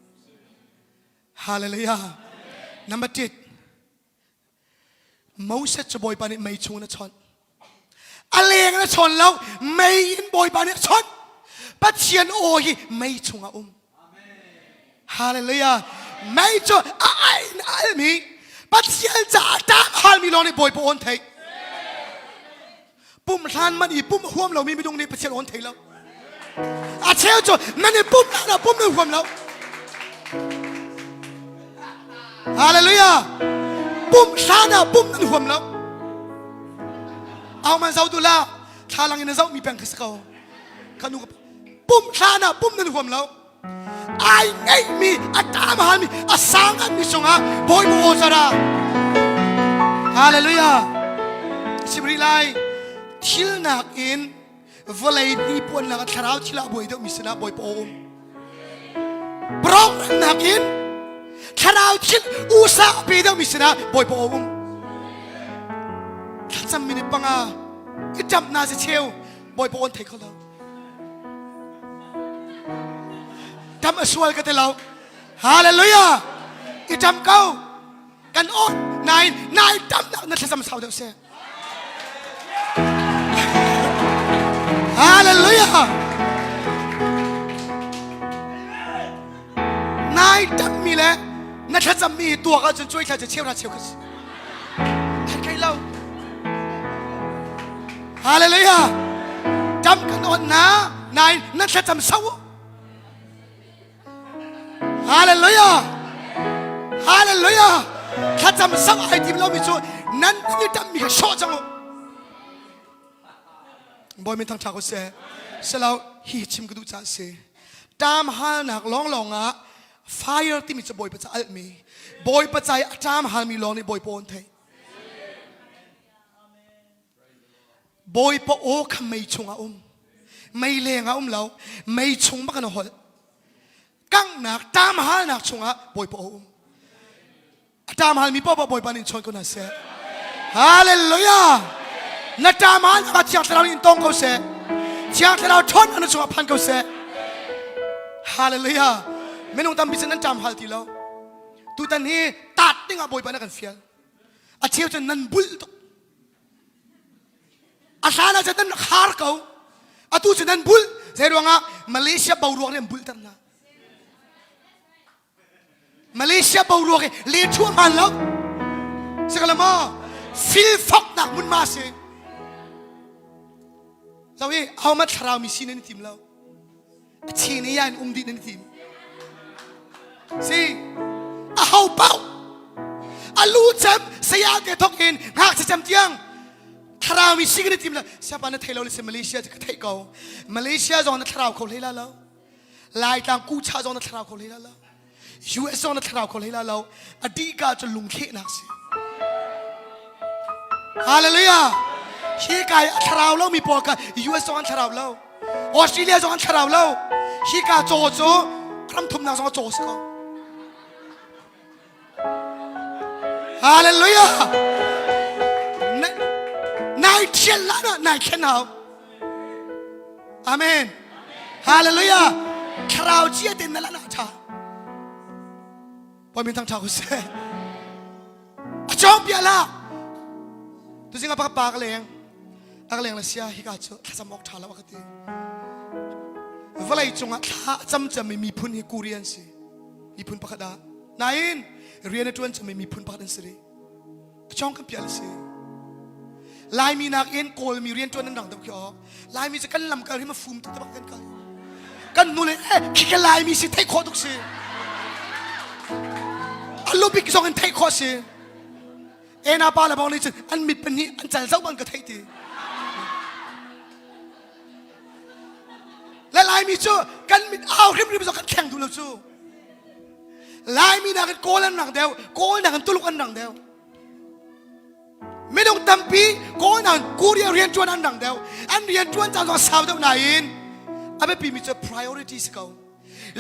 ฮาเลลูยานัมเบอร์7มูเสจะบอยป้านี่ไม่ชงนะชนอะไรกันนะชนแล้วไม่ยินบอยป้านี่ชนปัจเจียนโอ้ยไม่ชงอาฮาเลลูยาไม่ชงไอ้นั่นมีปัจเจียนจะตามฮาลมีลองในบอยปอนเทปุ่มทานมันอีปุ่มห่วมเรามีไม่ตรงนี้ปัจเจียนอนเทแล้วอาเชลจนั่นในปุ่มนั่นนะปุ่มในห่วมเราฮาเลลูยาปุ่มทานนะปุ่มนั่นห่วมเราเอามันเจ้าตุลาทาลังอินเจ้ามีแปลงขึ้นสักเอาขนุกปุ่มทานนะปุ่มนั่นห่วมเราไอ้ไงมีอัตตามหามีอาสังกันมีสงฆ์บอยบัวซาราฮาเลลูยาสิบริไลทิลนักอินวอลเลย์นี่ปวนนักทาราวทิลาบอยเดมิสนาบอยปอมบล็อกนักอินทาราวทิลอุษาปีเดมิสนาบอยปอมถ้าจำมีในปังอาก็จำนาจะเชียวบอยปอนเทเขาแล้วทำอสวลกันแต่เราฮาเลลูยาอีจำเขากันโอ้นายจำนั่นจะจำสาวเดียวเสียฮาเลลูยานายจำมีแล้วนั่นจะจำมีตัวก็จนช่วยเขาจะเชี่ยวราเชี่ยวกันให้ใครเล่าฮาเลลูยาจำกันโอ้นายนั่นจะจำสาวฮาเลลูยาฮาเลลูยาถ้าจำสักไอทีมเราไม่ช่วยนั่นนี่จำมีแค่ชอจังเลยบอยไม่ทั้งชาก็เสียเสร็จแล้วฮีชิมก็ดูจ่าเสียตามหาหนักร้องไฟที่มีจะบอยปัจจัยมีบอยปัจจัยตามหามีร้องในบอยปอนเทบอยปะโอ้ขไม่ชงไม่เลงเราไม่ชงมากกันหรอกังนักตามหาหนักชงบอยปอตามหามีพ่อบอยปานินชนก็น่าเสียฮาเลลูยานักตามหาหนักเชียงเราอินตองเขาเสียเชียงเราทนอันนั้นชงพันเขาเสียฮาเลลูยา ไม่ต้องทำบิสนั้นจำฮัลทีแล้วตูตันนี้ตัดติ้งอาบอยปานักกันเฟียลอาเชียวจะนันบุลตุอาสานาจะนันฮาร์เขาอาตูจะนันบุลเสียดวงอ่ะมาเลเซียบาวรวงเนี่ยบุลตันนะมาเลเซียบาวรวงเลี้ยชั่วมันแล้วสักละมั้งฟิลฟอกหนักมุนมาสิเราเอามาทราวมีซีในทีมเราชีนี่ยันดีในทีมสิเอาเป้าลูจำเสียเกตทอกเห็นหากจะจำเจียงทราวมีซีในทีมเราสาบานไทยเราเลยมาเลเซียจะไทยเขามาเลเซียจอนทราวเขาเลยแล้วลายต่างกูชาจอนทราวเขาเลยแล้วUS จอนทราวเขาเลยแล้วอดีตก็จะลุงเขนักสิฮาเลลูยาฮีกายทราวเรามีปอกะ US จอนทราวเราออสเตรเลียจอนทราวเราฮีกาโจโจคำทุ่มนางจอนโจสก็ฮาเลลูยานายเชียนละนะนายเชียนเอาอาเมนฮาเลลูยาคราวเจียเต็นนั่นละนะชาพอมีทางชาวกุศลจอมเปียละตัวสิ่งapa apa kaleng akaleng la sia hika cho samok thala wakati valai chunga tha cham mi phun hi korean si mi phun pakada nain rian tuan cham mi phun pakdan sri chong kam pial si lai mi nak en kol mi rian tuan nang dam kyo lai miจะกันลำกันให้มาฟุมตะบักกันกันนู่นเลยคิดกันlai mi si thai kho tuk si allo big song en thai kho siเอ็นอาปาละบอกเลยสิอันมิดเป็นนี้อันจันเจ้าบังกระไทยตีและลายมีจู่กันมิดเอาคลิปนี้ไปส่งกันแข่งดูแล้วจู่ลายมีนักโกลันหนังเดียวโกลันหนังตุลุกันหนังเดียวไม่ต้องทำปีโกลันหนังกูเรียนจวนอันหนังเดียวอันเรียนจวนจากตัวสาวเดียวไหนอินอันเป็นปีมีจู่ priorities เขา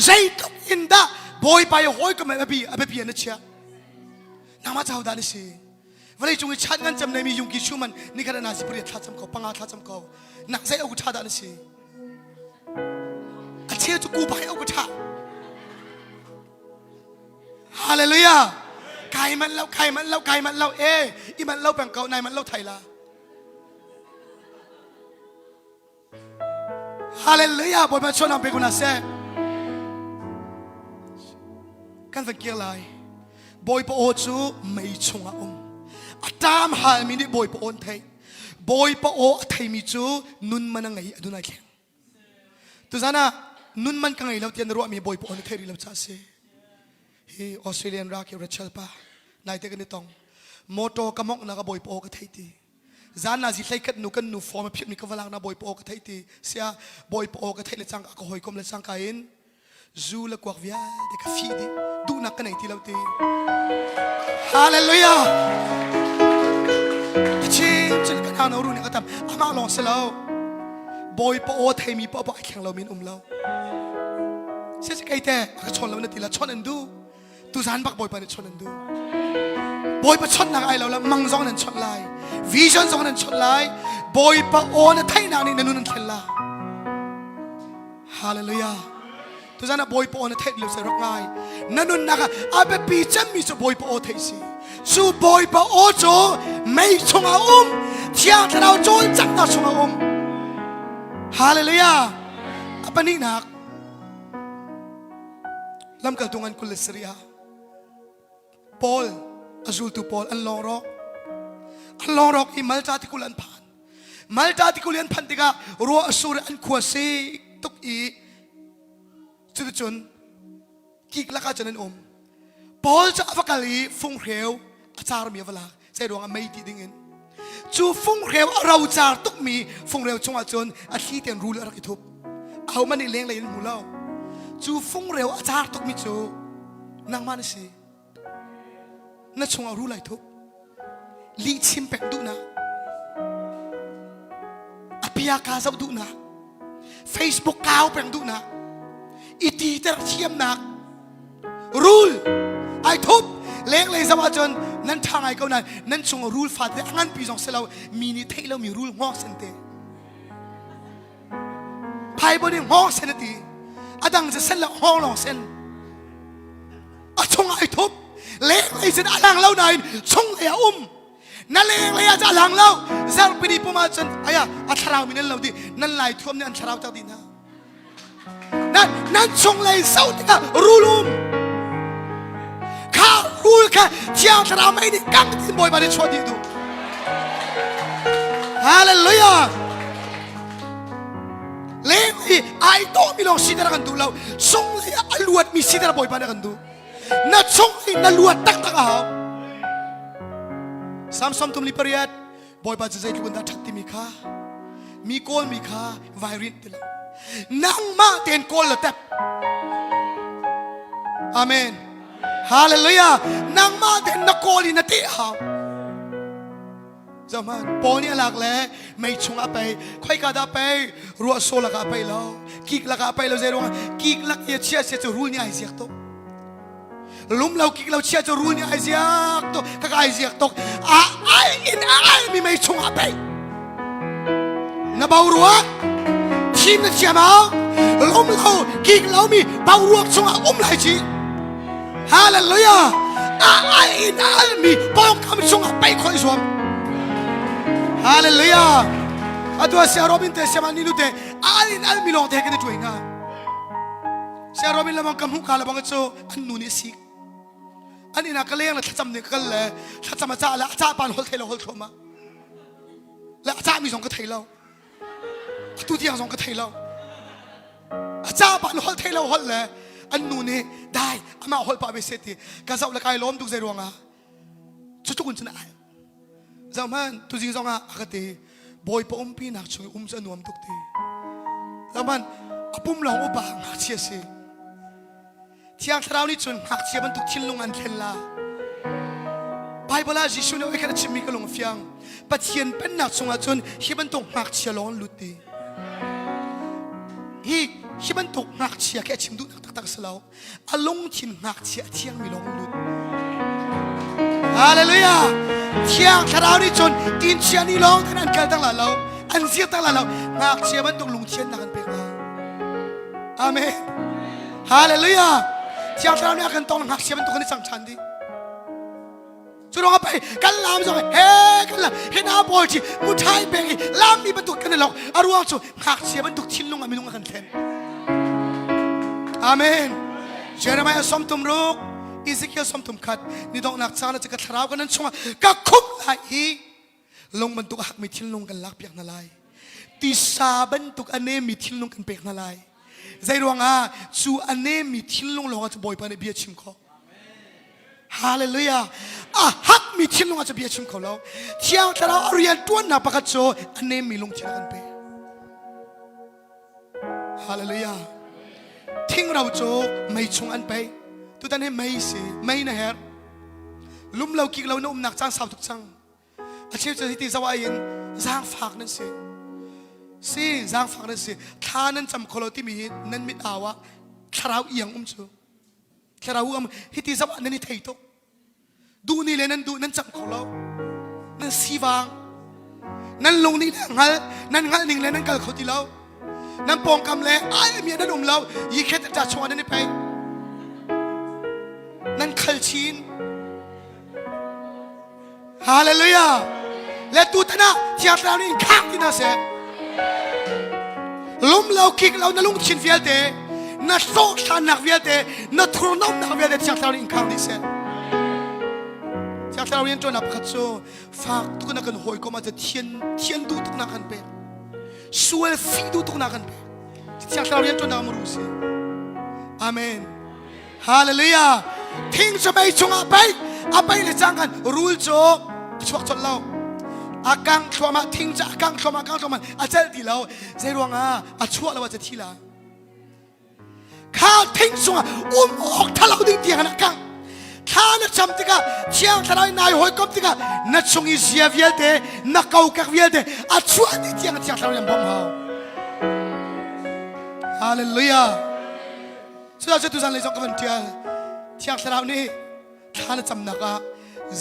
ใจต้องอินดาบอยไปหอยก็ไม่เป็นปีอันเป็นปีนั่นเชียน้ำมาเจ้าด้านนี้สิวันนี้จงชัดงั้นจำในมียุงกิชูมันนี่ขนาดนาสิบริยทัดจำเขาปังอาทัดจำเขาหนักใจเอากุชาดานสิอาเชี่ยจะกูไปเอากุชาฮาเลลูยาใครมันเล่าใครมันเล่าใครมันเล่าอีมันเล่าแบ่งเก่านายมันเล่าไทยละฮาเลลูยาบอยมาชวนนำไปกุนาเซ่กันสังเกตอะไรบอยปโอจูไม่ชงอาตามหามินิบอยปอนไทยบอยปโอไทยมิจูนุนมันไงอดุนัยแข็งตุจานะนุนมันกังไงเราเตียนรู้ว่ามีบอยปอนไทยรีเราจะเสียฮีออสเตรเลียนรักอยู่รัชเชลปะนายเตกันนี่ตองโมโตกมกนักบอยปโอกับไทยตีจานนาจิไลกันนูกันนูฟอร์มพิบนิกวลังนักบอยปโอกับไทยตีเสียบอยปโอกับไทยเลยจังก็หอยกลมเลยจังกัยนจูเล็กกว่าวิอาเด็กฟีดีดูนักกันไหนที่เราตีฮาเลลูยาฉันก็น่าหนูรู้เนี่ยก็ทำอามาลองเสลาบอยปโอไทยมีปอบแข่งเรามีนเราเสียใจแต่ก็ชนเราเนี่ยทีละชนอันดูตุสานปักบอยไปเนี่ยชนอันดูบอยไปชนนางไอเราแล้วมังซองนั่นชนลายวิชั่นซองนั่นชนลายบอยปโอเนี่ยไทยนางนี่นั่นนั่นเข็นละฮาเลลูยาตุสานบอยปโอเนี่ยไทยเราเสียรักง่ายนั่นนั่นนะคะอาเบปีจันมีจะบอยปโอไทยสิจูบอยปโอโจไม่ชงอาเที่ยงที่เราโจจักน่าชงอาฮาเลลูยาอัปนินักลำกันตรงนั้นกุลสเรียปอลอาจูลตูปอลอันลองรอกอีมัลจาติกุลันพันมัลจาติกุลันพันติการัวอสูรอันขวาซีตุกอีจุดจุนกิกลักอาจนันปอลจะฟักกะลีฟงเขียวอาจารย์มีเวลาใจดวงไม่ติดดิ่งจูฟงเขียวเราจารตุกมีฟงเขียวจงอาจนอาทิตย์เตียนรู้เรื่องกิทุบเอามันในเลี้ยงเลยนหูเล่าจูฟงเขียวอาจารย์ตุกมีจูนางมันสินั่นจงอารู้เลยทุบลีชิมเป็ดดูนะอภิยากาเจ้าดูนะ Facebook ก้าวเป็ดดูนะอิตีเตอร์เทียมนักรูลไอทุบเลี้ยงเลยสวัสดิ์จนนั่นทางไอเขานั่นชงรูลฟาดเลยงั้นปีสองเสลามีนิเทศแล้วมีรูลงอกเซนเตไพ่บนนี้งอกเซนตีอาดังจะเส้นละห้องหลอกเส้น ชงไอทุบเล็กไอเส้นอลังเล่าไหนชงเลยนั่นเล็กเลยจะอลังเล่าเซลปีดีพมาจนอายะอัฐราวมีนั่นเราดินั่นไหลท่วมเนี่ยอัฐราวจากดินนะนั่นชงเลยเศร้าที่ก็รูลุมข้ารู้แค่เที่ยวอัฐราวไม่ได้กังที่บอยมาได้ชวนดีดูฮาเลลูยาเล่ไอ้ตัวมีลองสิดากันดูเราชงเลยอลวดมีสิดาบ่อยปานกันดูน่าชงเลยน่าลวดตักเอาซ้ำตุมลิปเรียดบ่อยปานจะใจลูกน่าทักที่มีค่ามีโกลมีค่าไวรินติละนั่งมาเต็นโกลละแต่อาเมนฮาเลลูยานั่งมาเต็นนักโกลินาติฮาจำมันปอนี่หลักแหละไม่ชงอะไรค่อยกระดาไปรัวโซลักไปแล้วกิกลักไปแล้วเจรวงกิกลักเชียจะรู้นี่ไอเสียตัวลุมเรากิกเราเชียจะรู้นี่ไอเสียตัวก็ไอเสียตัวไออินไอมีไม่ชงอะไรนับเอารัวทีมนั่นเชียมาลุมเรากิกเรามีเบารัวชงไหลจีฮาเลลูยาไออินไอมีป้องคำชงไปคอยสวมฮาเลลูยาอะตัวเสียโรบินเตเสียมันนี่ดูเตอาลินอัลมิลองเทกันด้วยงาเสียโรบินละมังกำหุกาละบังก็โจอันนูนี่สิอันนี้นักเลี้ยงละถ้าจำเนี่ยกันเลยถ้าจำมาจ้าละจ้าปานหัวเทเราหัวชมมาและจ้ามีสองกระเทเราตัวที่ยังสองกระเทเราจ้าปานหัวเทเราหัวเลยอันนูนี่ได้อามาหัวปาเบสติกันสับละกายล้มตุกเจรวงอ่ะชุกคนชนะzaman tu jing zonga akate boy po umpi nak chui sa nuam tukti zaman apum long oba ngak chia se tiang thrau ni chun ngak chia ban tuk thin lung an thella bible a jisu ne ekana chimi ka long fiang pathian pen nak chunga chun hiban tuk ngak chia long luti hi hiban tuk ngak chia ke chim du tak tak salo along thin ngak chia thiang mi long lut hallelujahเที่ยงคราวนี้จนตีนเชียนี่ร้องท่านอันเกิดตั้งหลายเราอันเสียตั้งหลายเราหากเชียมันต้องลุงเชียนนักกันเปล่าอาเมนฮาเลลูยาเที่ยงคราวนี้กันต้องหากเชียมันต้องคนที่สั่งชันดิจุดลงไปกันลามส่งเฮ้กันละเห็นอาบอยจีมุทัยเบงลามมีบรรทุกกันในหลอกอารวาสุหากเชียมันถูกชิ้นลงไม่ลงกันแทนอาเมนเจเรมายสมตุมรุกอิสกิเอลสมทุมขัดนี่ต้องนักชาติจะกระทราวกันนั้นช่วงก็คุ้มไหลลงบรรทุกหักมีทิ้งลงกันลักเปียกนาลายตีซาบรรทุกอันเนมีทิ้งลงกันเปียกนาลายใจรวงจูอันเนมีทิ้งลงเราจะบ่อยไปในเบียชิมเขาฮาเลลูยาหักมีทิ้งลงจะเบียชิมเขาแล้วเที่ยวแต่เราเรียนตัวนับประกาศโจอันเนมีลงทิ้งกันเปียฮาเลลูยาทิ้งเราโจไม่ชงอันไปตัวนั้นให้ไม่สิไม่นะฮะลุ่มเรากิกเราโน้มหนักจ้างสาวทุกจังอาชีพจะที่ตีสวายินจ้างฝากนั่นสิจ้างฝากนั่นสิท่านั้นจำคนเราที่มีนั้นมิดอาวะคราวเอียงจูคราวที่ตีสวานั่นนี่ไทยตกดูนี่เลยนั่นดูนั่นจำคนเรานั่นสีวางนั่นลงนี่นั่นนิ่งเลยนั่นเกิดเขาที่เรานั่นปองกำเล่ไอ้เมียนั่นอมเรายี่แค่จะชวนนั่นนี่ไปนั่นขัลชีนฮาเลลูยาและตูตนะที่อาตรานี่ข้างที่น่าเสียลุมเราคิกเรานั่นลุงชินเฟียเตนั่นโซ่ชานักเฟียเตนั่นทรนอมนักเฟียเตที่อาตรานี่ข้างที่เสียที่อาตรานี่จนนับขัดโซ่ฝากทุกนักกันหอยก็มาจะเทียนดูทุกนักกันเปย์ช่วยฟีดูทุกนักกันเปย์ที่อาตรานี่จนนับมารู้สิอาเมนฮาเลลูยาทิ้งจะไม่ชงไปเลยจังกันรู้โจชวกจนเราอากังชัวมาทิ้งจะอากังชัวมามันอาจจะดีแล้วใจรวงชัวเราว่าจะทีละข้าทิ้งชัวออกถ้าเราดิ้งเตียงนะกังข้านักจำติกะเชียงทนายนายหอยกบติกะนักชงอิเซียเวียเตนักเกากักเวียเตชัวดิ้งเตียงเชียงทนายยังบ่มเฮาฮาเลลูยาสุดท้ายทุกท่านเลยส่งกันเทียเชียงทนายนี่ท่านจำนัก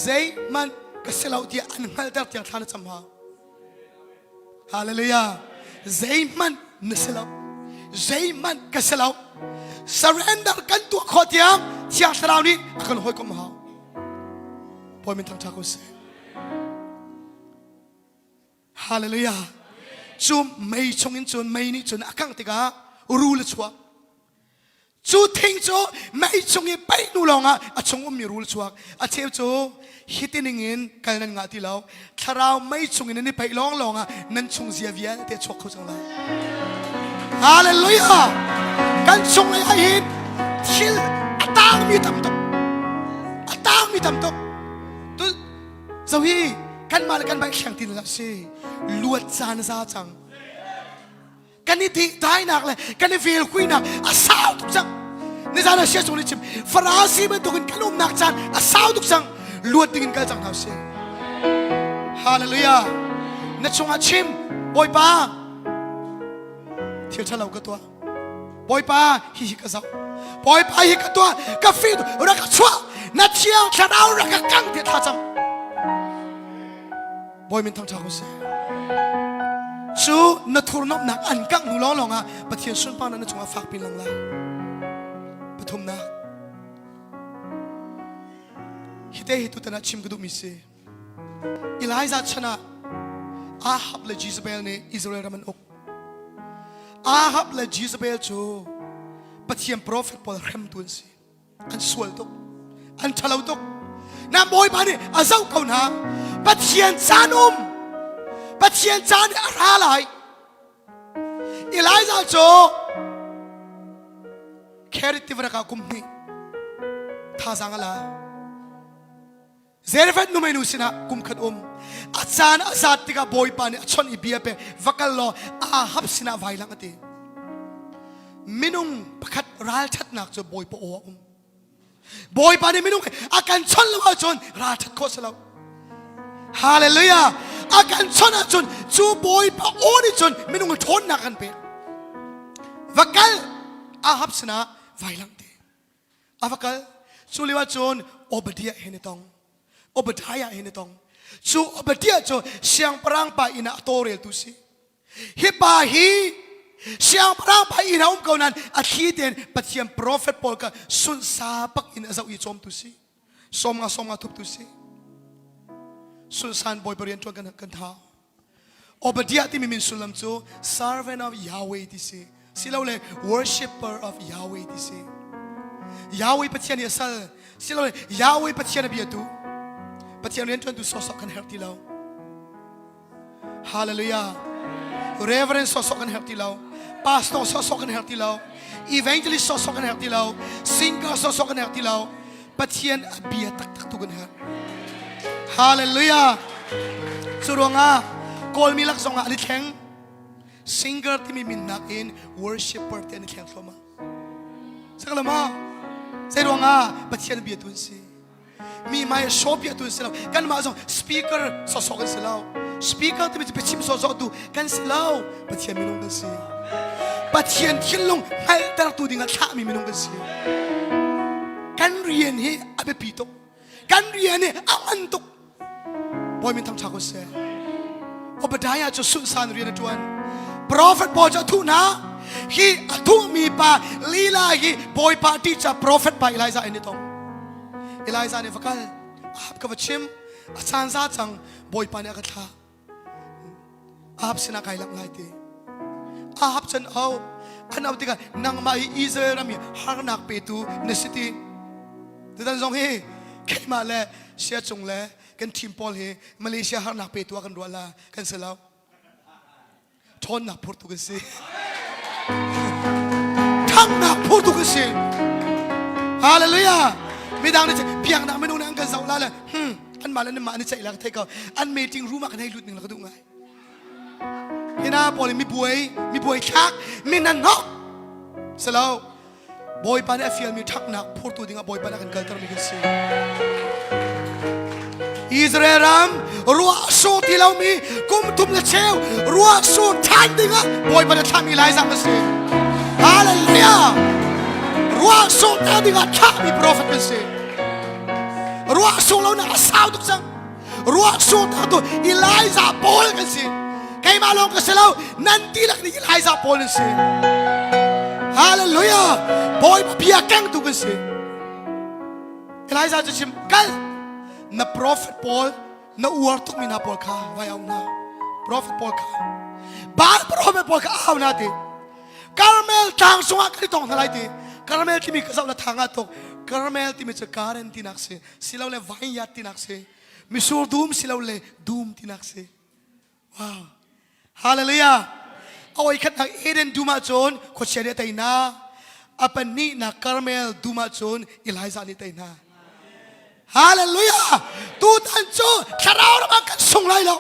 ใจมันก็เสลาที่อันนั้นแต่ที่ท่านจำฮาฮาเลลูยาใจมันนึกเสลา ใจมันกันเสลา surrender กันตัวขอเทียมเที่ยงเรานี้อากันหอยก็มาพอมันทำชากุเสฮาเลลูยาจูไม่ชงอินจูไม่นี่จูอากังติการู้เลยชัวจูทิ้งจูไม่ชงอินไปนู่นลงอ่ะชงมีรู้เลยชัวเทียบจูฮิตนิ่งอินกันนั่นงาที่เราถ้าเราไม่ชงอินนี่ไปลองอ่ะนั่นชงเสียเวียนแต่ชกเขาจังเลยฮาเลลูยากันชงเลยฮิตทิลตั้งมีทำตกตั้งมีทำตกตัวสวีกันมาแล้วกันไปแข่งตีนละสิลวดจานซาจังกันนี่ที่ได้หนักเลยกันนี่ฟีลคุยหนักอาสาวทุกจังนี่จานเสียจงลิจิมฟราซีมันตุกันกันอุ้มหนักจานอาสาวทุกจังลวดดิ่งกันจังเท่าสิฮาเลลูยานัดชงอาชิมบอยป้าเที่ยวเฉลากันตัวบอยป้าฮิฮิกะซาบอยป้าฮิกะตัวกาฟีดรักชัวนัดเที่ยวเฉลารักกังเดียท่าจังบอยมันทำชาโคเซ่ชูนัทธุรนบนักอันกังหนูล้อลงอ่ะปะเทียนสุนปานั้นจงอาฝากปีนหลังไล่ปฐมนักฮิตเตฮิตุตนะชิมกระดูมิเซอิไลซาชนะอาฮับและจิซเบลเนี่ยอิสราเอลมันอกอาฮับและจิซเบลชูปะเทียนโปรเฟตพอลเรมตุนซีอันสวยตุกอันฉลาดตุกน้ำบอยปานี่อาเจ้าเขาหนาปะเทียนจานุมปะเทียนจานอะไรอิไลซาโจแคริติวรักกุมนี่ท่าสังอะไรเซร์ฟนุไม่นุสินะกุมขัดอาจารย์อาซาติกาบอยปานี่ชนอิบีเอเปวักลออาฮับสินะไวลังตีมินุงประคัดรัลชัดนักจะบอยปโอบอยปานี่มินุงอาการชนละว่าจนรัลชัดโคสลาวฮาเลลูยาอาการชนะจนจูบอยปะโอนี่จนไม่ต้องทนนักกันเป็นวักลอาฮับสนะไวลังเตอาวักลจูลิวาจนอบดียเห็นตองอบดายเห็นตองจูอบดียจนเสียงปรางไปอินาโตเรลตุสิฮิปาฮีเสียงปรางไปอินาอุ้มเขานั้นอาทิตย์เดนปฏิญาณโปรเฟตพอลก็สุนซาปักอินาเจ้าอีจอมตุสิสมงาทุบตุสิสุลสานบอยบริเวณจวนกันเท้าอบดียที่มีมินสุลัมจู servant of Yahweh ที่สิเราเลย worshipper of Yahweh ที่สิ Yahweh ปฏิญาณเยซัลสิเราเลย Yahweh ปฏิญาณเบียดูปฏิญาณเรียนจวนดูสอสกันเฮร์ติเราฮาเลลูยา reverend สอสกันเฮร์ติเรา pastor สอสกันเฮร์ติเรา evangelist สอสกันเฮร์ติเรา singer สอสกันเฮร์ติเราปฏิญาณเบียตักตุกันเฮร์ฮาเลลูยาสุรวงากอลมีลักษณะลิแข็งซิงเกิลที่มีมินนักอิน worshipper ที่นี่แข็งสมาสักละมาเสดวงปฏิญาณเบียตุนซีมีไม่ชอบเบียตุนซีแล้วกันมาส่ง speaker สอสกันสิแล้ว speaker ที่มีจะไปชิมสอสดูกันสิแล้วปฏิญาณมีนุ่งกันสิปฏิญาณทิ้งลงให้แต่ละตัวดิ่งกันท่ามีนุ่งกันสิกันเรียนให้อาเบปีโตกันเรียนเนี่ยอามันตุกบอยมันทำชาโคเซ่อบดายาจะสุนสานเรียนจวนโปรเฟตบอยจะทุนะฮีทุมีปาลีลาฮีบอยปาที่จะโปรเฟตไปอิไลซาเอเนตองอิไลซาเนี่ยฟักกันอาบกับชิมอาจารย์ซาจังบอยปาเนี่ยกันท่าอาบสินาไกลังไลตีอาบฉันเอาอันเอาติกันนางมาอิสราเอลมีฮาร์นักเปตูเนสิตีแต่ท่านทรงเฮแค่มาเลยเสียจงเลยกันทีมพอลเฮมาเลเซียฮาร์นักเปตัวกันรัวละกันเสร็จแล้วทอนนักโปรตุเกสทั้งนักโปรตุเกสฮาเลลูยาไม่ดังเลยเพียงนักไม่ดูนังกันสาวละเลยอันมาแล้วนี่มาอันนี้ใจแล้วเทก็อันเมจิงรู้มากกันให้หลุดหนึ่งแล้วก็ดูไงเห็นนะพอเลยมีบวยชักมีนันนกเสร็จแล้วบอยปานเอฟเอลมีทักนักพูดตัวดิ่งบอยปานกันเกิดอะไรกันสิอิสราเอลรัวสูที่เรามีกุมทุมละเชลรัวสูทันดิ่งบอยปานทำมีหลายสังกันสิฮาเลลูยารัวสูทันดิ่งทักมีโปรเฟตกันสิรัวสูเราเนี่ยสาวทุกสังรัวสูทันตัวอิไลซาโพลกันสิใครมาลงกันสิเรานั่นที่หลักนี่อิไลซาโพลกันสิ ฮาเลลูยาบอยเบียกังตุกันสิเอลิซาจะชิมกันนับ prophet Paul นับอวดทุกมินา Paul ข้าไว้เอาหน้า prophet Paul ข้าบ้าน prophet Paul ข้าเอาหน้าดิคาราเมลทางสว่างที่ตรงอะไรดิคาราเมลที่มีกระสับละทางอ่ะตรงคาราเมลที่มีจะการันตีนักเสสิเราเลยไว้ยัดตีนักเสมิสูร์ดูมสิเราเลยดูมตีนักเสว้าวฮาเลลูยาเอาไอ้ขัดนักเอเดนดูมาโจนขดเชเดตัยนาอปันนี่นักคาราเมลดูมาโจนอิลไฮซานิตัยนาฮาเลลูยาตูตันโจคาราเรามากันส่งไรเรา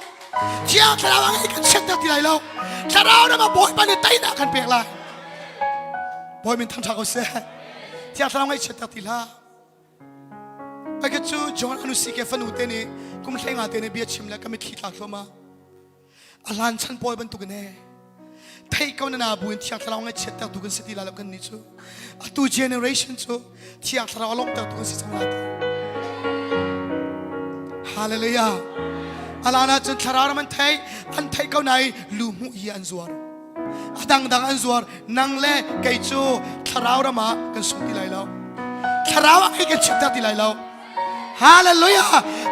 เที่ยคาราไอ้กันเช็ดตัดที่ไรเราคาราเรามาบอยปันในตัยนากันเปียกไรบอยมันทำทางเขาเสียที่อาตมาไอ้เช็ดตัดที่ละไอ้ก็จูจอห์นอนุสิเกฟันุเตนี่กุมเทงอาเตนี่เบียชิมแล้วก็ไม่คิดหลักเข้ามาอาลันฉันบอยบรรทุกเนี่ยไทยเขาเนี่ยนาบุญที่อาตมาไอ้เช็ดตัดทุกคนสิที่ละแล้วกันนี่จูอ่ะตัวเจเนอเรชันจูที่อาตมาลงตัดทุกคนสิสังกัดฮาเลลูยาอาลานะจนทารามันไทยอันไทยเขาในลูมุยอันซวร์ดังอันซวร์นั่งเล่ไก่จูทาราวรามากันสุดที่ไรแล้วทาราวไอ้กันชิดที่ไรแล้วฮาเลลูยา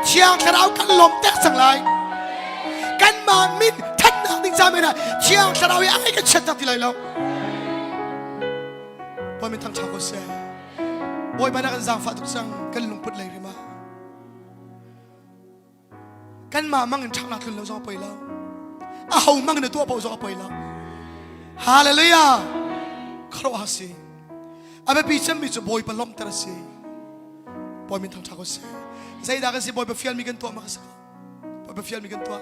เชียงทาราวกันลมแตกสังไรกันมามินทัดนักดิ้งจามินะเชียงทาราวไอ้กันชิดที่ไรแล้วบอยมันทำชาวเสียบอยมันนักจังฟ้าทุกสังกันลงพุดเลยหรือมากันมามั่งทางนักขึ้นแล้วจะไปแล้วเอามั่งในตัวเปล่าจะไปแล้วฮาเลลูยาคราวสิอาเบปีเชมิจะบอยไปล้มตระสิบอยมีทางทางก็สิใจด่ากันสิบอยไปฟิลมีกันตัวมาสิบอยไปฟิลมีกันตัว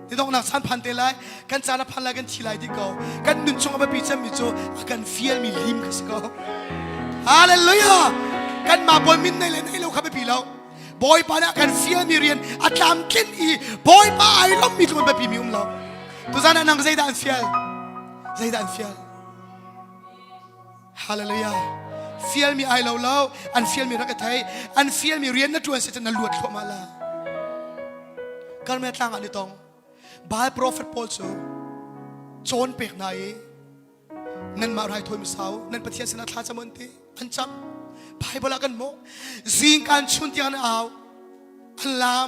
ที่ต้องนักสันพันเตลัยกันจานพันละกันทีไรที่เขากันนุ่นชงอาเบปีเชมิจะกันฟิลมีลิมกันสิเขาฮาเลลูยากันมาบอยมินในเลนให้เราขับไปปีแล้วบอยปานะกันฟิลมีเรียนอัตลามกินอีบอยปาไอ้ล้มมีตัวไปปีมีเราตัวจานังใจด่าฟิลใจด่าฟิลฮาเลลูยาฟิลมีไอเราแล้วอันฟิลมีรักไทยอันฟิลมีเรียนนัดจวนเสร็จนัดลวดเข้ามาละการเมื่อตั้งอันนี้ต้องบาย prophet Paul โจนเปียกไหนนั่นมาไรถอยมิสาวนั่นประเทศสนับท้าจมันตีอันจับไปบลากันโมจิงการชุนที่อันเอาอันลาม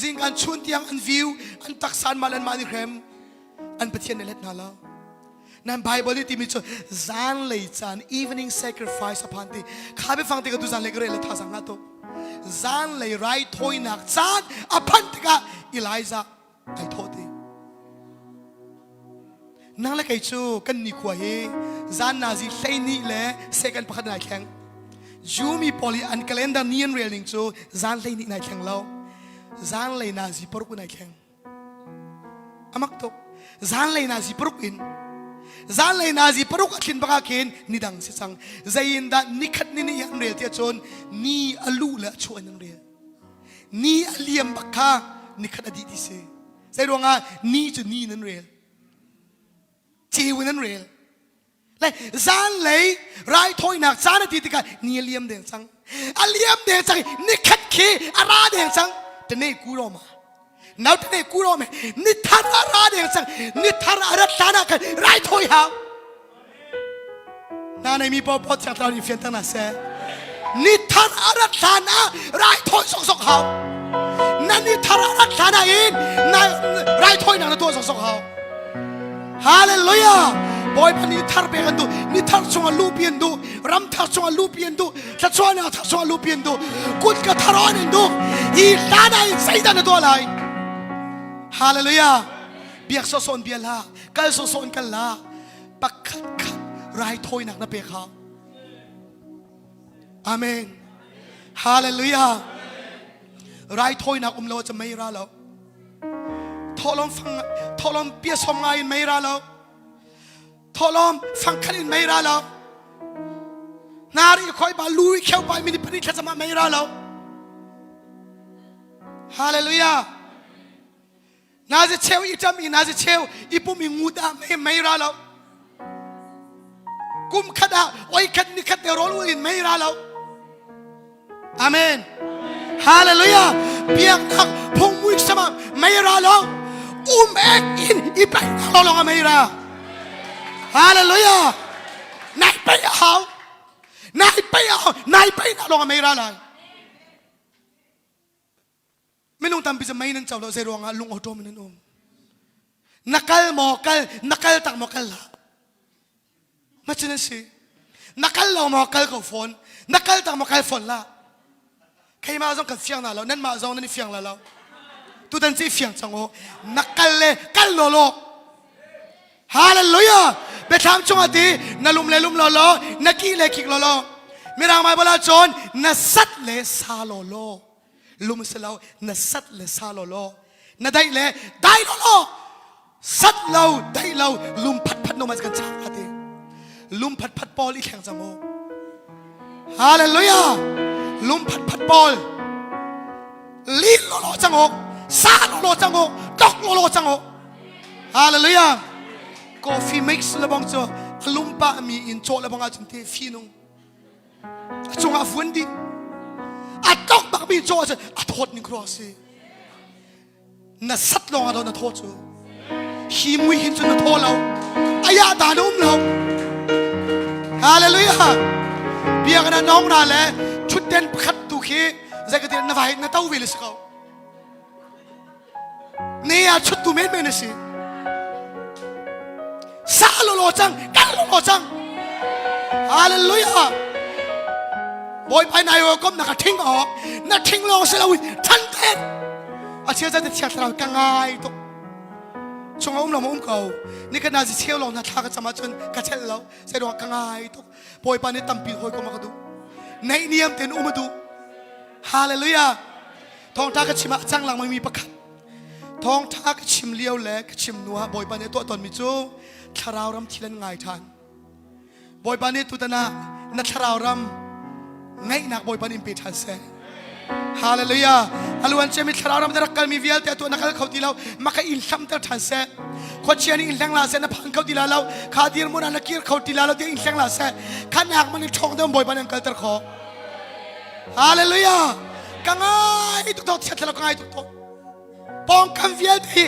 จิงการชุนที่อันวิวอันตักสานมาลันมาดิเครมอันประเทศในเล็ดนาแล้วนั่นไบเบิลที่มีจุดจานเลยจาน evening sacrifice พันที่ข้าไปฟังที่กระดูจานเล็กเรื่องท่าสังกัดตัวจานเลยไรถอยนักจานอพันที่ก็อิลซาไอโทษทีนั่งเล็กไอจูกันนี่ขวายจานนาซีเซนี่แหละเซกันพักนายแข่งยูมีพอลีอัน calendar เนียนเรียนจูจานเลยนี่นายแข่งแล้วจานเลยนาซีปรุกนายแข่งอามักตกจานเลยนาซีปรุกอินจานเลยนาซีปรุกขินบักขินนิดังสิสังใจยินดานิขัดนี่ยันเรียที่จนนี่อลูละชวนนั่นเรียนี่อเลียมบักข้านิขัดอดีตเสใจดวงอ่ะนี่จะนี่นั่นเรียจีวันนั่นเรียเลยจานเลยไรถอยหนักจานอดีตกันนี่เลียมเดียงสังอเลียมเดียงสังนิขัดขี้อาราเดียงสังแต่เนี่ยกูรอมาnow today kuro me ni thara ra de sang ni thara ara tana kan right hoi ha na nei mi po po cha ta ni fian ta na se ni thara ara tana right hoi sok sok ha na ni thara ara tana in na right hoi na to sok sok ha hallelujah boy pa ni thar pe kan du ni thar chunga lu pian du ram thar chunga lu pian du tha chona thar chunga lu pian du kut ka tharon in du I tana in sai da na to laiฮาเลลูยาเบียกโซนเบียลากัลโซนกันลาปักขัดขัดไรถอยหนักนะเปียกเขาอาเมนฮาเลลูยาไรถอยหนักเราจะไม่ราแล้วทอลมฟังทอลมเบียสมงายไม่ราแล้วทอลมฟังขันไม่ราแล้วนารีคอยบาลุยเข้าไปมินิปนิขจมาไม่ราแล้วฮาเลลูยานาจะเชี่ยวอีจามีนาจะเชี่ยวอีปุ่มงูดาไม่ราแล้วกุมขัดไว้ขัดนี่ขัดเดรอลูอินไม่ราแล้วอาเมนฮาเลลูยาเบียกนักพงมุยสมาไม่ราแล้วเอ็กอินอีไปเราลองไม่ราฮาเลลูยา นายไปเอานายไปนะลองไม่ร้าเลยไม่ลงตามพิจารณาไม่นั่งเจ้าเราเสียรวงอ่ะลุงเอาตัวมันนั่นนักเกลหมอกเกลนักเกลตักหมอกเกลละไม่ใช่นั่นสินักเกลเราหมอกเกลกับฝนนักเกลตักหมอกเกลฝนละใครมาส่งกับเฟียงน่ะเรานั่นมาส่งนั่นเฟียงละเราตัวนั้นสิเฟียงจังโอนักเกลเลยเกลโลโลฮาเลลูยาไปทำช่วงอาทิตย์นั่นลุมเลยลุมโลโลนักกี้เลยคิกโลโลมีรางไม่บลาจนนัสัตเลยซาโลโลลุมเสลานัสัตเลยซาโลโลนัดได้โลโลสัตเราได้เราลุมพัดโนมาสกันชาอาทิตย์ลุมพัดปอลอีแข่งจังโอฮาเลลูยาลุมพัดปอลลีโลโลจังโอซาโลโลจังโอตอกโลโลจังโอฮาเลลูยากาแฟมิกซ์ละบังจ้าลุมปะมีอินโจละบังอาจจะเทฟีนงจงอาฟุนดีอาตอกบักมีโจจะอาโทษนิครอสิน่าสัตว์ลงอาเราน่าโทษจูหิมวิหินจนน่าโทษเราอายาดานุมเราฮาเลลูยาเบียกันน้องน่าแหละชุดเด่นขัดตุขีจะกระเด็นน่าไว้น่าเต้าวิลสเขาเนี่ยชุดตุเมนเมนสิซาโลโลจังกันโลโลจังฮาเลลูยาบอยไปนายก็นักทิ้งออกนักทิ้งลงเสียแล้วทันเต็มอาเชียจะเทียบเรากังไงตัวช่วงเราไม่เขานี่ก็น่าจะเชี่ยวลงนักทากจะมาจนกระเช็ดเราเสียดวงกังไงตัวบอยไปนี่ตั้มปีหอยก็มาดูในเนียมเต็นมาดูฮาเลลูยาทองทากชิมจังหลังไม่มีประคับทองทากชิมเลี้ยวแหลกชิมนัวบอยไปนี่ตัวตนมิจูทาราวรำทีละไงทันบอยไปนี่ตัวนานัทาราวรำไงนักบอยปนิมปิดทันเซ่ฮาเลลูยาฮัลโหลอันเชมิทรารามเดรักกัลมีวิลแต่ตัวนักเขาดีแล้วมาคัอิลซัมเตอร์ทันเซ่คนเชียนี่อิลแรงลาเซ่นับพังเขาดีแล้วขาดีร์มุนันนักกีฬาเขาดีแล้วเดี๋ยวอิลแรงลาเซ่ขันนักมันช่องเดิมบอยปนิมกัลเตอร์ขอฮาเลลูยากังไงทุกตัวเชื่อแล้วกังไงทุกตัวปองคำวิลที่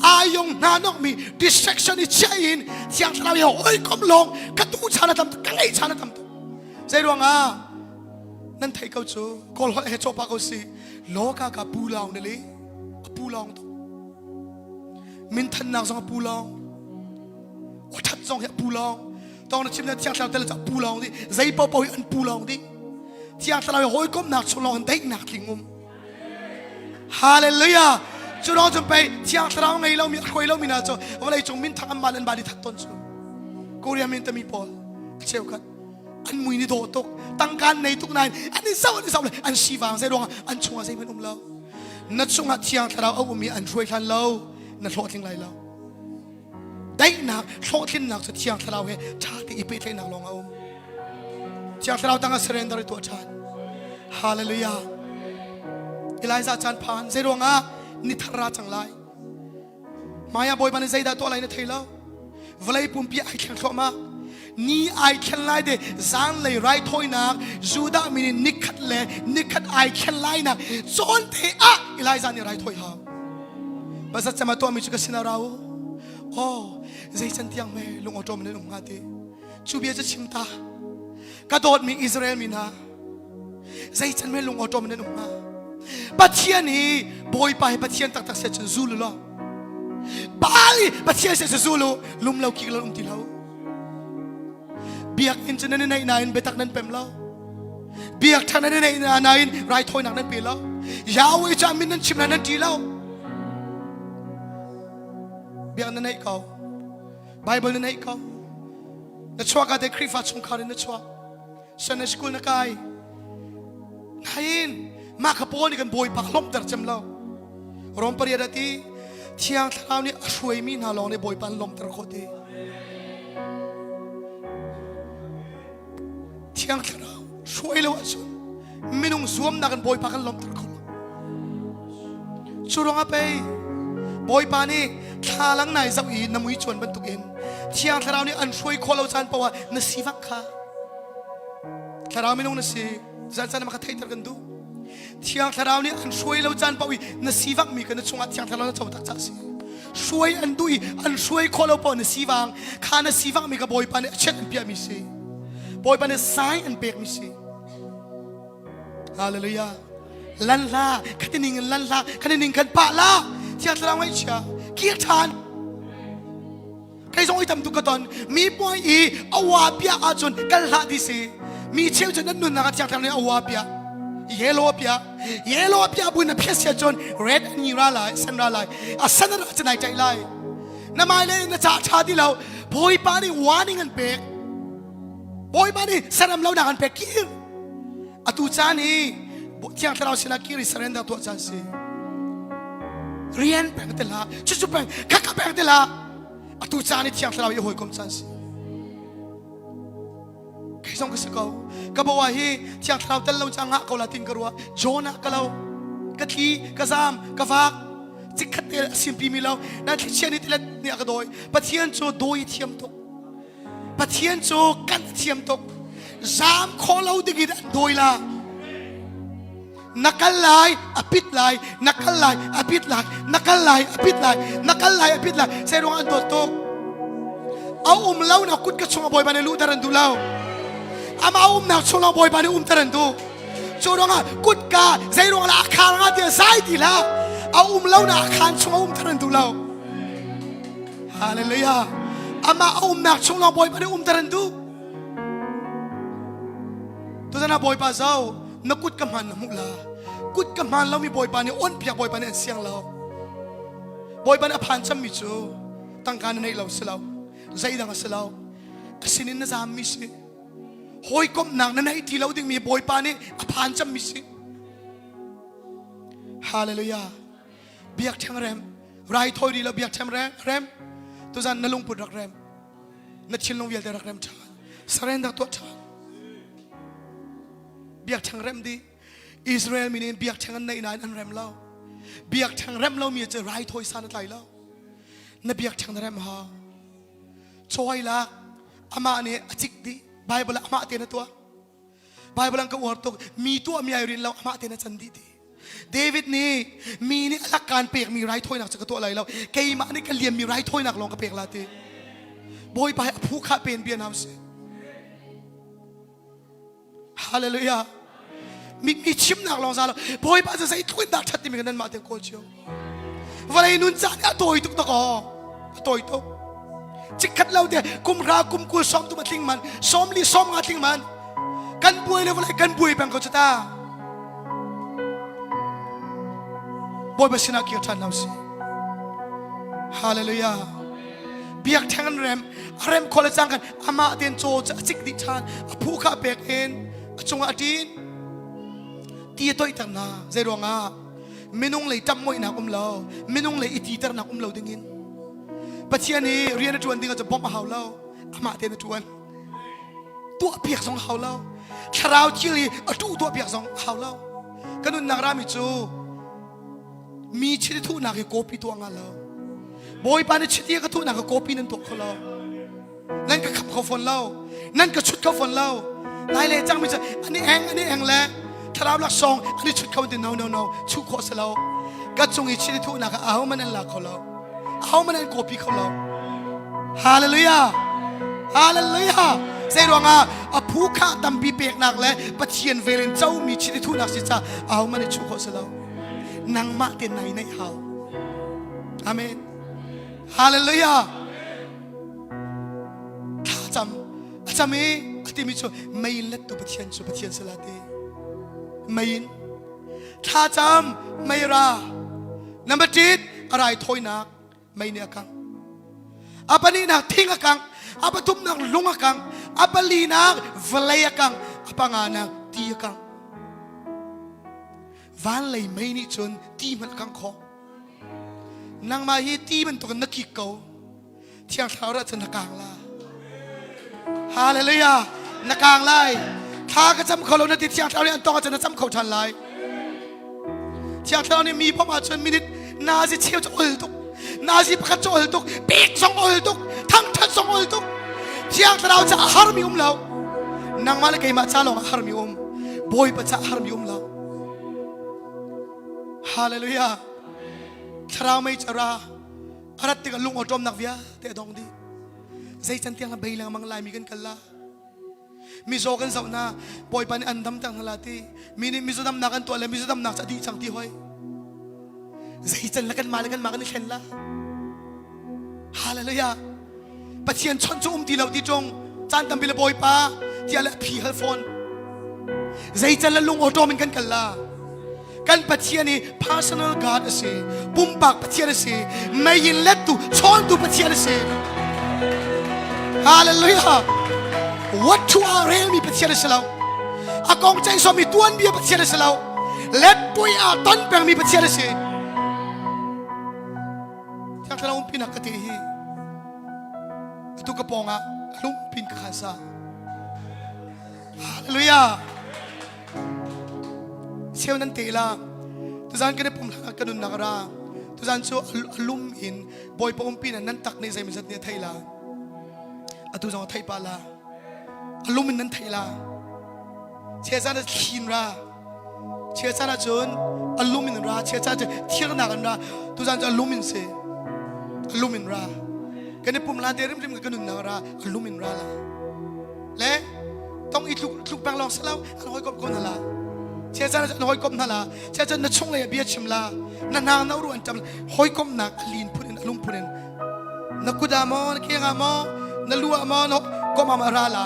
อายงนานกมี distraction อีเชียนเสียงเราอย่าโอ้ยก้มลงกระตุ้นชาณทำกังไงชาณทำตัวใจดวงนั่นไทยเขาจูกอลเฮชอปากเขาสิโลกากับปูลองนี่เลยปูลองตัวมินทันนักสองปูลองวัดสองเหปูลองตอนนั้นชิมเนี่ยที่เราเตลจะปูลองดิใจเป่าอันปูลองดิที่เราโอ้ยก้มหนักชลองได้หนักลิงุมฮาเลลูยาจุดเราจนไปที่เราไงเรามีคุยเรามีน่าจะวันไหนจงมินทักอันมาเล่นบาดีทักต้นจูกูเรียนมินตมีพอลเชี่ยวกันอันมุยนี่โดดตกตั้งการในทุกนายอันนี้เศร้าเลยอันชีวางใส่ดวงอันชงใส่เพื่อนเรานัดชงหัดเที่ยงเราเอามีอันช่วยทันเรานัดโทษทิ้งไรเราได้หนักโทษทิ้งหนักจะเที่ยงเราเฮ้ชาติอีปีทิ้งหนักลงเอาเที่ยงเราตั้งเสร็จในตัวฉันฮาเลลูยาอิลัยซาจันพานใส่ดวงนิทราจังไรมายาบอยบันใจได้ตัวอะไรในไทยเราเวลาปุ่มปีไอแข็งเข้ามานี่ไอแข็งไล่เดจางเลยไรถ้อยนักจูดามินิคัดเลยนิคัดไอแข็งไล่นักจนเทอะอิไลซานี่ไรถ้อยหาภาษาจะมาตัวมิจุกสินาเราโอ้ใจฉันที่ยังไม่ลงอดรมในหนุ่มงาดีจูเบียจะชิมตากระโดดมีอิสราเอลมีนาใจฉันไม่ลงอดรมในหนุ่มงาปัจเจียนี่บอยไปปัจเจียนตักเสียจนซูลุล่ะบาลีปัจเจียนเสียจนซูลุลุมเราคิกเราตีเราเบียกอินจะนั่นในนายเบตักนั้นเป็นเราเบียกทางนั้นในนายไรถอยหนักนั้นเป็นเรายาวไอ้จามินนั้นชิมนั้นดีเราเบียกนั้นให้เขาไบเบิลนั้นให้เขานัชชัวก็ได้คริฟัดชงคารินัชชัวฉันในสกุลนักไก่นายมาขบวนกันบอยปักล้มเดือดจำเรารวมปริยัติเที่ยงเช้านี้ช่วยมีนาลองในบอยปันล้มเดือดโคตรเที่ยงเราช่วยเราจนไม่นุ่งสวมนักบอยปักล้มเดือดโคตรช่วยเราไปบอยปานี่ทาลังไหนสักอีน้ำมือชวนบรรทุกเองเที่ยงเรานี่อันช่วยคนเราจันเพราะว่านสีฟักค่ะเราไม่นุ่งนสีจันมาขัดไทยตะกันดูเที่ยงเรานี่อันช่วยเราจันเพราะว่านสีฟักมีกันชงอัดเที่ยงเราเนี่ยจะตักจักสิช่วยอันดุยอันช่วยคนเราเพราะนสีฟังข้านสีฟักมีกับบอยปานี่เช็ดอันเปียมีสิ บอยปานเนี่ยซ้ายอันเปียกมิสิฮาเลลูยาลันลาคันนิงลันลาคันนิงคันปะลาที่อัตราไม่เชื่อเกียรทานใครส่งให้ทำทุกตอนมีป่วยอีอวาเปียอาจนกันละดิสิมีเชี่ยวชาญนั่นนู่นนะครับที่อัตราเนี่ยอวาเปียเยลโลเปียบุญนะเพียเสียจนเรดนี่ราลายสันราลายอาสันราจะไหนใจไล่น้ำไม่เลยนะชาที่เราบอยปานี่วานิงันเปียกบอยปานี่สนามเราหนักกันเปียกกี้อตุจานี่ที่อัตราเราชนะกี้ริสเรนดาตัวจันสิเรียนแปลงเตล่าชุบแปลงขักแปลงเตล่าอตุจานี่ที่อัตราเราอยู่หอยคมจันสิใครส่งกุศลก็บอกว่าที่อัตราเราเตล่าจังหะเขาละทิ้งกระรัวโจนะก็เรากะทีกะซามกะฟักจิกขัดเตลสิมปีมีเรานั่นที่เชียนี่เตลเนี่ยก็โดยปะเทียนโจโดยเทียมตกปะเทียนโจกันเทียมตกจามขอเราดึงโดยละนักลายอภิษลายนักลายอภิษลายนักลายอภิษลายนักลายอภิษลายเสดวงอันโตโตเอาเล่านะกุดกระชงบอยบานในลูตรันดูเล่าอามานะชงเราบอยบานในตรันดูโจดวงอ่ะกุดกาเสดวงละอาคารงาเดียไซดีละเอาเล่านะอาคารชงตรันดูเล่าฮาเลลูยาอามานะชงเราบอยบานในตรันดูตัวนั้นบอยบาเจ้านักกุดกำมันมุกลากุดกำมันเรามีบอยปานี่อ้นเพียงบอยปานี่เสียงเราบอยปานี่ผ่านจำมิจูตั้งการในเราเสียเราใจดังเสียเราสินินน่าจะมิสิหอยกบหนังนั่นไอ้ที่เราดึงมีบอยปานี่ผ่านจำมิสิฮาเลลูยาเบียกแทงแรมไรถอยดีเราเบียกแทงแรมตัวจันนลุงปุดรักแรมนัดชิลลงเวียลเดรักแรมชานสเรนดักตัวชานเบียกทางเร็มดีอิสราเอลมีเนี่ยเบียกทางในนายอันเร็มเล่าเบียกทางเร็มเล่ามีจะไรถอยสานอะไรเล่าในเบียกทางเร็มฮะช่วยละอามาเนี่ยจิกดีไบเบิลอามาเตียนตัวไบเบิลอังกฤษตัวมีตัวมีอะไรเราอามาเตียนจันดีดีเดวิดนี่มีนี่หลักการเปียกมีไรถอยหนักจากตัวอะไรเราเกย์มานี่กันเลียมมีไรถอยหนักลองกับเปียกลาตีบอยไปผู้ข้าเป็นเบียนามสิฮาเลลูยามีชิมหนักลองซาลบอยป้าจะใส่ทุนดักชัดที่มีกันนั้นมาเตะโคเชียววันนี้นุ่นจ่าเนี่ยตัวอีตุกตะกอตัวอีตุกจิกขัดเราเดียกุมรากุมกุลซ้อมตัวมาทิ้งมันซ้อมลีซ้อมงาทิ้งมันกันบุยเลยวันนี้กันบุยเป็นคนจะตาบอยป้าสินาเกียรตินาวสิฮาเลลูยาเบียกแทงกันเร็มคนละจังกันอามาเตียนโจจะจิกดิฉันผู้ข้าเปียกเองจงอาทินตีตัวอีกตั้งนาเจรวงอ่ะไม่นุ่งเลยจำมวยนักเราไม่นุ่งเลยอิตีตระนักเราดึงอินปัจจัยนี้เรียนจวนดึงจะบอกมาหาเราอามาเตียนจวนตัวเปียกสองหาเราคราวที่ลีตัวเปียกสองหาเรากันนุ่นนักรามิจูมีชีวิตทุนนักโกปีตัวงานเราบอยปานชิตีก็ทุนนักโกปีนั่นตัวเขาเรานั่นก็ขับเขาฝนเรานั่นก็ชุดเขาฝนเรานายเลยจังมิจะอันนี้แองแหละถ้าเราหลักซองอันนี้ชุดเขาเป็น no ชุดโคสเราก็จงอิชิริทุนักเอามันนั่นหลักเขาเราเอามันนั่นโกปีเขาเราฮาเลลูยาฮาเลลูยาเสดวงอ่ะผู้ข้าดำปีเปียกหนักเลยปะเทียนเวเลนเจ้ามีชิริทุนักสิจ้าเอามันนั่นชุดโคสเรานางมาเตียนในเฮาอาเมนฮาเลลูยาข้าจำมีที่มิจูไม่เล็ดตัวปะเทียนสลัดดีไม่ยินถ้าจำไม่รานับจิตอะไรถอยนักไม่เนี่ยกังอาปนี่นักทิ้งกังอาปทุมนักลงกังอาปลีนักเวลัยกังอาปงานักตีกังวันเลยไม่นี่จนตีมันกังคอนางมาฮีตีมันตัวนักกิเกาเที่ยงเท้าเราจะนักกังละฮาเลลูยานักกลางไล่ข้าก็จำเขาเราในที่เที่ยงเท่านี้อันต้องจะนับจำเขาทันไล่เที่ยงเท่านี้มีพระมาชนมินินาซิเชี่ยวจะอ่อยตุกนาซิพักจะอ่อยตุกปีกสองอ่อยตุกทั้งทัดสองอ่อยตุกเที่ยงเราจะฮาร์มิเรานางมาเลยไกมาจ้าลงฮาร์มิบอยปัจจะฮาร์มิเราฮาเลลูยาถ้าเราไม่จะราอารัตติกันลุงอดรมนักวิยาเตะดองดีใจจันเตียงละใบลังมังลายมีกันกันละ มิโซกันสาวนาปอยปันอันดำจังนาลาตีมิโซดำนักกันตัวเลยมิโซดำนักจะดีจังที่ห้อยใจจันละกันมากันนี่เข็นละฮาเลลูยาปะเทียนชนจุ่มที่เราที่จงจานตำบิลบอยป้าที่อะไรผีเฮลฟอนใจจันละลุงออโต้มันกันละกันปะเทียนี่ personal God เสียปุ่มปากปะเทียนเสียไม่ยินเล็ดตุชนตุปะเทียนเสียฮาเลลูยาวัตถุอะไรมีปะเทียนเสียแล้วอากงใจสมีตัวนเบียปะเทียนเสียแล้วเล็ดปุยอาต้นแปลงมีปะเทียนเสียที่เราพินักกติฮีตุกปองอะลุมพินข้าซาฮาเลลูยาเชื่อนั้นเตล่าทุกท่านก็ได้ปุ่มหลักกันนุนนักราทุกท่านโชว์ลุมอินบอยปุ่มพินนั้นตักในใจมันจะเนี่ยไทยล่าทุกท่านไทยปาลาลุมอินนั้นไทยล่าเชื่อท่านจะขินราเชื่อท่านจะจนลุมอินราเชื่อท่านจะเที่ยงนักกันราทุกท่านจะลุมอินเสลุมินรากันในปุ่มลาเดริมกันนุนนาราลุมินราละและต้องอีทุกแปลงลองเสลาอันหอยกบนั่นละเชื่อใจอันหอยกบนั่นละเชื่อใจนัดช่วงเลยเบียชิมลานานๆน่ารู้อันจำหอยกบนักลีนพูดลุมพูดนักกุดามอนักเคียงามอนัลัวมอนกบมาราละ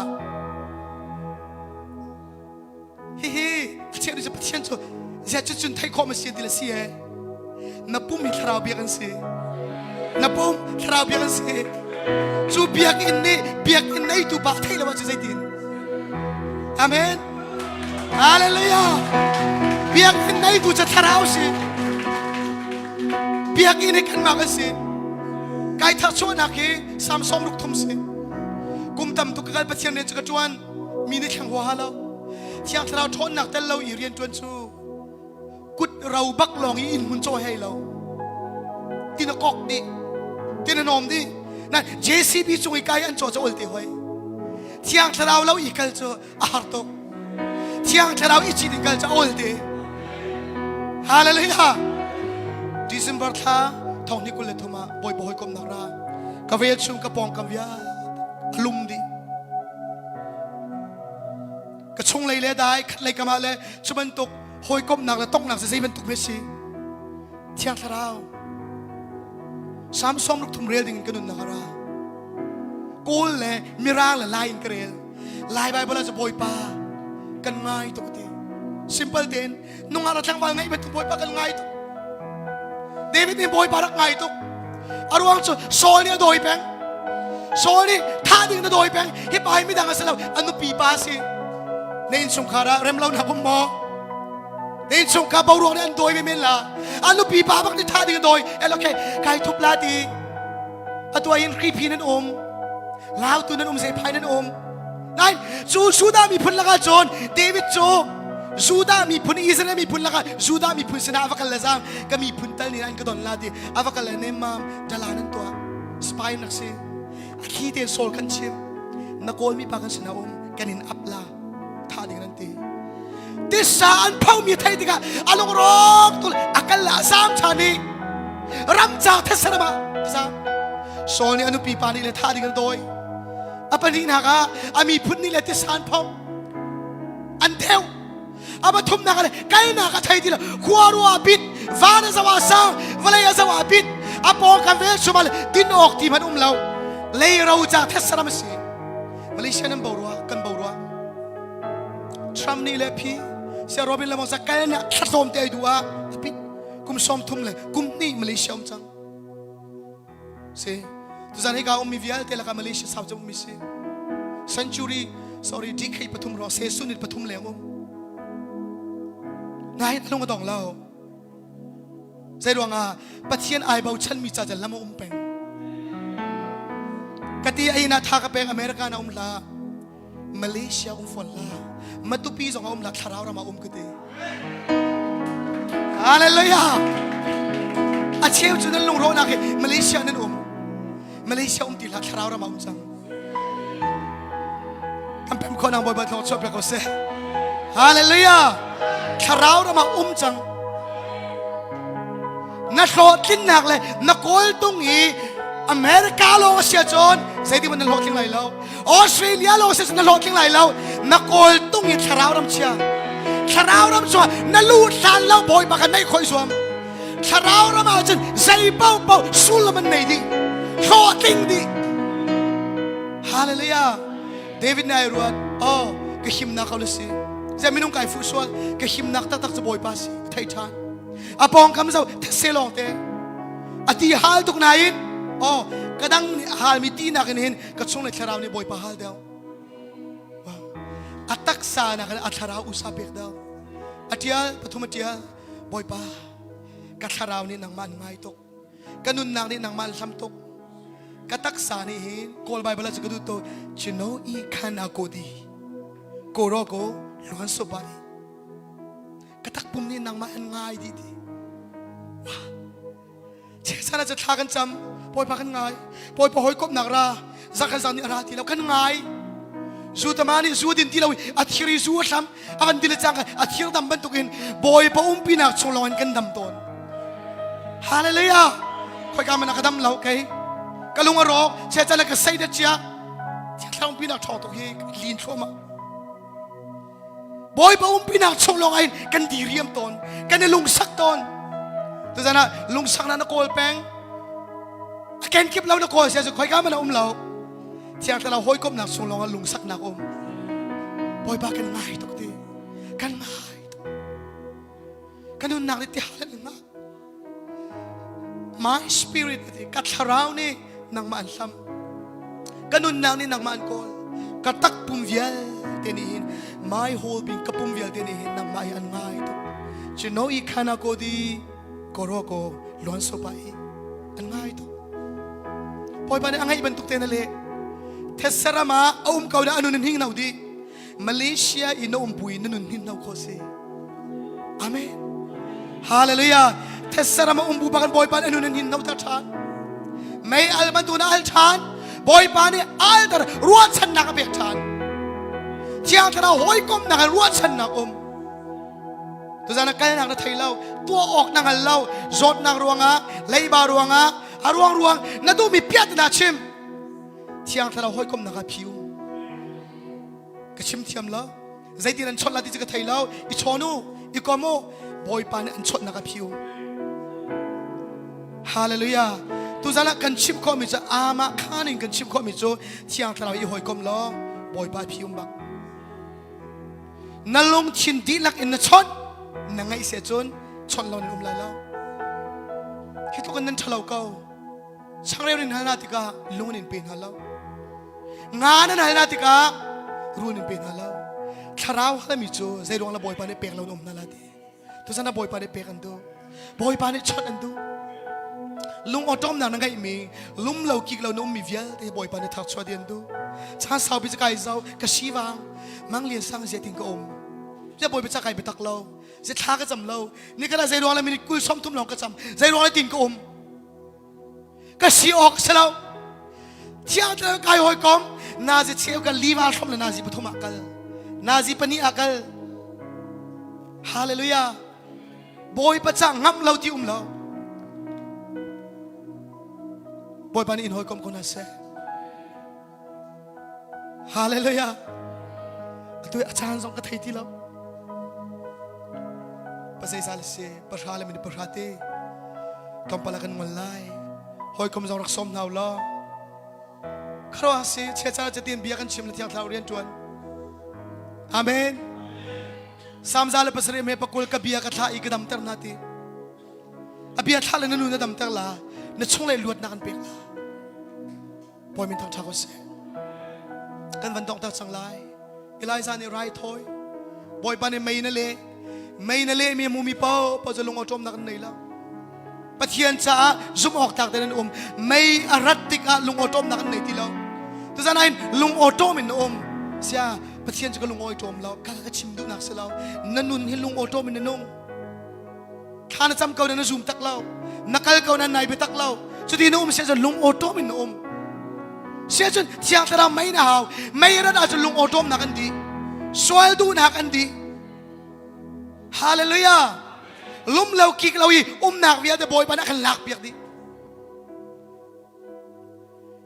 เฮ้เชื่อจะเชื่อจูจะจุนไทยคอมเสียดีละเสียนับปุ่มมีคราวเบียกันเสียนับปุ่มคราวเบียกันเสียจูเบียกอินนี่ตูบาทให้เราจะใจดินอาเมนฮาเลลูยาเบียกอินนี่ตูจะทาราวสิเบียกอินนี่กันมากันสิไก่ทัชชวนักฮีสามสองลูกทุ่มสิกุมตำตุกกาลปัจจัยเนี่ยจะกระจวนมีในแข่งหัวเราที่อังเราทนหนักแต่เราอีเรียนจวนชูกุดเราบักลองอินหุ่นโจให้เราที่นักกอกดิที่นักนอมดินั่น JCB จงอีกายอันโจจะอุลติหอยที่อังเราอีกลจะอาร์โตที่อังเราอีจีดิกลจะอุลติฮาเลลูยาดิซ ember ท่าทองนิกุลเลตุมาบอยบอยกมนักรากาเวชุมกระปองกาเวียลุมดิกระชงเลยเลยได้ขัดเลยกมาเลยชุบันตุกหอยกมนักและต้องหนักเสียบันตุกเมสิที่อังเราสามสองลูกทุ่มเรียลดิ่งกันนุนนักรากูเลยมิราเลยลายอินเกลียลายใบบลาจะบอยปากันง่ายตุกที simple เด่นนุ่งอะไรทั้งวันไงเป็นตุบอยปากันง่ายตุกเดวิดนี่บอยปารักง่ายตุกอารวงโซลเนี่ยโดยแปงโซลนี่ท่าดิ่งนะโดยแปงฮิปไอไม่ดังอะไรแล้วอันนู้ปีปาสิในอินสุงคาระเริ่มเล่าหนักผมมอในอินสุงคาบารวงเนี่ยอันโดยไม่เมนละอันนู้ปีปาบักนี่ท่าดิ่งโดยเอลโอเคใครทุบลาดีอัตัวอินครีพีนั่นลาวตัวนั้นเสียพายนั้นนั่นจูดามีพุนละกันจนเดวิดจูดามีพุนอิสราเอลมีพุนละกันจูดามีพุนสนาอวกันละซัมก็มีพุนตัลนี่นั่นก็โดนลาดีอวกันละเนมามดาลานันตัวสปายนักเสียขี้เตนโซลกันชิมนักโกลมีปากันสนากันอินอัปลาท่าดิ่งนั่นตีที่สารเผามีไทยดิกะอารมณ์ร้องตุลอักละสามชานีรำจากเทศนามาซัมโซลนี่อนุปีปานี่เลยท่าดิ่งกันโดยอปันนี้นะคะอามีพุทธนี่แหละที่สารพงอันเดียวอามาทุ่มนักเลยใกล้นักไทยที่ละขวารัวบิดวานสวาสังวลัยสวาบิดอาปองกันเวชมาเลยดินออกที่มันเราเลยเราจะเทศนาไม่เสียมาเลเซียนั้นบ่าวรัวกันบ่าวรัวทรัมป์นี่แหละพี่เสียโรบินละมองสักใกล้นักขัดสมเตยดูว่าพี่กุมสมทุ่มเลยกุมนี่มาเลเซียจังเสียทุกท่านให้กาวมีวิญญาณเตลกามาเลเซียสาวจะมีเสีย century sorry ดีใครปฐุมรอเซซุนิดปฐุมเหลวนายลงมาดองเราใจดวงปะเทียนไอเบาฉันมีจ่าจันละมาเป็งกติไอ้นาทากเป็งอเมริกานาลามาเลเซียฝนลามาตุปีสองลาทาราวรามากติฮาเลลูยาอาเชียวจุดนั้นลงโรนักมาเลเซียนั่นมาเลเซียติลาทาราวรามาจังคำเป็นคนนางบอยบัตรชอบเรียกเขาเสียฮาเลลูยาทาราวรามาจังนักโลดทิ้งหนักเลยนักโกลตุงอีอเมริกาโลเซียจอนเสียที่มันนักโลดทิ้งไหลแล้วออสเตรเลียโลเซียนักโลดทิ้งไหลแล้ว นักโอยตุ้งยิชราวรำเชียชราวรำชัวนั่นลูดสันเล่าบอยปากกันไม่ค่อยสวมชราวรำอาจจะใจเป้าเป้าสู้ละมันไหนดีโชว์ติ้งดีฮาเลลูยาเดวิดนายรวดก็หิมนักเขาเลยสิจะไม่นุ่งไก่ฟูสวลก็หิมนักตักจะบอยปัสไทยชานอาปองคำเจ้าเทเซลองเตอธิฮาลตุกนายกระดังฮาลมีตีนักเห็นกระชงในชราวนี่บอยปาฮาลเดียวอัตักษานักอัชราวอุสาเบกเดียวอัตยาปฐุมอัตยาบอยปากัชราวนี่นางมันง่ายตกกันุนนางนี่นางมันซ้ำตกกตักษานี่เห็นกอลไบเบิลจะกระดูตัวชิโนอีขันอาโกดีโกโรโกล้วนสบายกตักปุ่มนี่นางมันง่ายดีเชื่อฉันจะทากันจำปอยพากันง่ายปอยพอหอยกบนักราจักรจันนี่อาราที่เรากันง่ายสู้ตมานี่สู้ดินที่เราอัดขีสู้ซ้ำอันดิลจังอัดขีดำบันตุกินบอยพอปีนักชงลอยกันดำต้นฮาเลลูยาคอยการมันนักดำเหล่าไกกะลุงอรอกเชื่อฉันแล้วก็ใส่เด็ดเจ้าที่เราปีนักทองตุกิลีนชัวมาบอยพอปีนักชงลอยกันดีเรียมต้นกันในลุงสักต้นตัวนั้นลุงสักนั้นนักโกลแปงแกนเก็บเรานักโกลเสียสุดคอยการมันเราเที่ยงแต่เราห้อยก้มหนักส่งลงลุงสักนักบอยบ้ากันง่ายตกทีกันง่ายกันนุ่นหนักในที่หาเรื่องนะ my spirit ที่กัดชราวนี่นังมันซ้ำกันนุ่นหนักนี่นังมันโกลกัดตักปุ่มเวียลเทนี่ my whole being กับปุ่มเวียลเทนี่นังไม่อันง่ายตกจะน้อยขันโกดีโกโรโกล้วนสบายอันง่ายตกบอยบ้านนี่อันง่ายบรรทุกเทนเลยเทสรามาอุ้มเขาได้อนุนินหิงนาดีมาเลเซียอินอุ้มปุยนุนหินนาโคเซอาเมนฮาเลลูยาเทสรามาอุ้มบุบักันบอยปานอนุนินหินนาตาชานไม่อัลมันตัวน่าอัลชานบอยปานนี่อัลตารัวชันนักเบียชานเจ้าท่านหอยก้มนักรัวชันนักตัวนั้นกันนักไทยเล่าตัวออกนักเล่าจดนักรวงอ่ะเลยบารวงอ่ะรวงนั่นดูมีเปียดนาชิมเที่ยงท่าเราห้อยก้มนักผิวกระชิมเทียมแล้วใจดีนั้นชดละที่จะกระไทยแล้วอีชอนูอีกอโมบอยปานอันชดนักผิวฮาเลลูยาตัวนั้นกันชิมข้อมิจะอามาข้านึงกันชิมข้อมิจะเที่ยงท่าเราอีห้อยก้มแล้วบอยปานผิวบักนั่นลงชินดีลักอินชดนั่งไงเสียจนชดเราในอุ้มไหลแล้วคิดตัวกันนั้นทะเลาะเก่าช่างเรียนหานาติกาลุงนินเป็นหาแล้วงานนั้นหานาติการู้นินเป็นหาแล้วคราวฮามิโจใจดวงละบอยปานเปกเราหนุ่มนั่นละดีทุกท่านบอยปานเปกันดูบอยปานชดอันดูลุงอดอมนั่งไงมีลุงเราคิกเราหนุ่มมีเวียแต่บอยปานทักชดเดียนดูช่างสาวพิจารณาเจ้ากะชีวางมังเลียนสร้างเสียติงกอมจะบอยพิจารณาไปตักเราจะท้ากระจำเรานี่ก็ได้ใจดวงละมีกุลซ้อมทุ่มหลงกระจำใจดวงละติงกอมก็ชีออกเสร็จเที่ยวเจอกายหอยกอมนาจิเที่ยวกันลีวาชมเลยนาจิปฐุมอักลนาจิปนีอักลฮาเลลูยาบอยประจังงับเราที่เราบอยปานีอินหอยกอมคนนั้นเซ่ฮาเลลูยาตัวอาจารย์ส่งกระไทยที่เราภาษาอิสราเอลเซ่ภาษาเลมินภาษาเต้กำปะละกันวันไลหอยกอมจะรักสมนาวล้อคราวสิเชื่อใจจะเตียนเบียกันชิมและที่เราเรียนจวนอาเมนสามจานเลยภาษาเรียนเมปกุลกับเบียกันท่าอีกดำเติมนาทีอเบียท่าเลยนั่นนู่นดำเติมละนั่นช่วงเลยลวดนักกันเปียกละพอยมินทางทางก็เสียกันวันดองตาสังไลอีไลซานี่ไรทอยบอยปานนี่ไม่นั่นเลยมีมูมีเป้าพอจะลงเอาจมนักกันไหนแล้วปะเทียนจ้าซุ่มออกจากแต่นั้นไม่อารัตติกาลุงออโตมนักไหนที่เราตัวนั้นลุงออโตมินเสียปะเทียนจะก็ลุงออโตมเราการกระชิมดูนักเสียเรานั่นนุ่นให้ลุงออโตมินนุ่งข้านะจำเขานั้นซุ่มตักเรานักเเขานั้นไหนไปตักเราจุดที่นุ่มเสียจนลุงออโตมินเสียจนเสียงแต่เราไม่หนาวไม่รัดอาจจะลุงออโตมนักกันดีสวยดูนักกันดีฮาเลลูยาลุ่มเราคิกเราอีหนักเวียแต่บอยปานักหลักเบียกดิ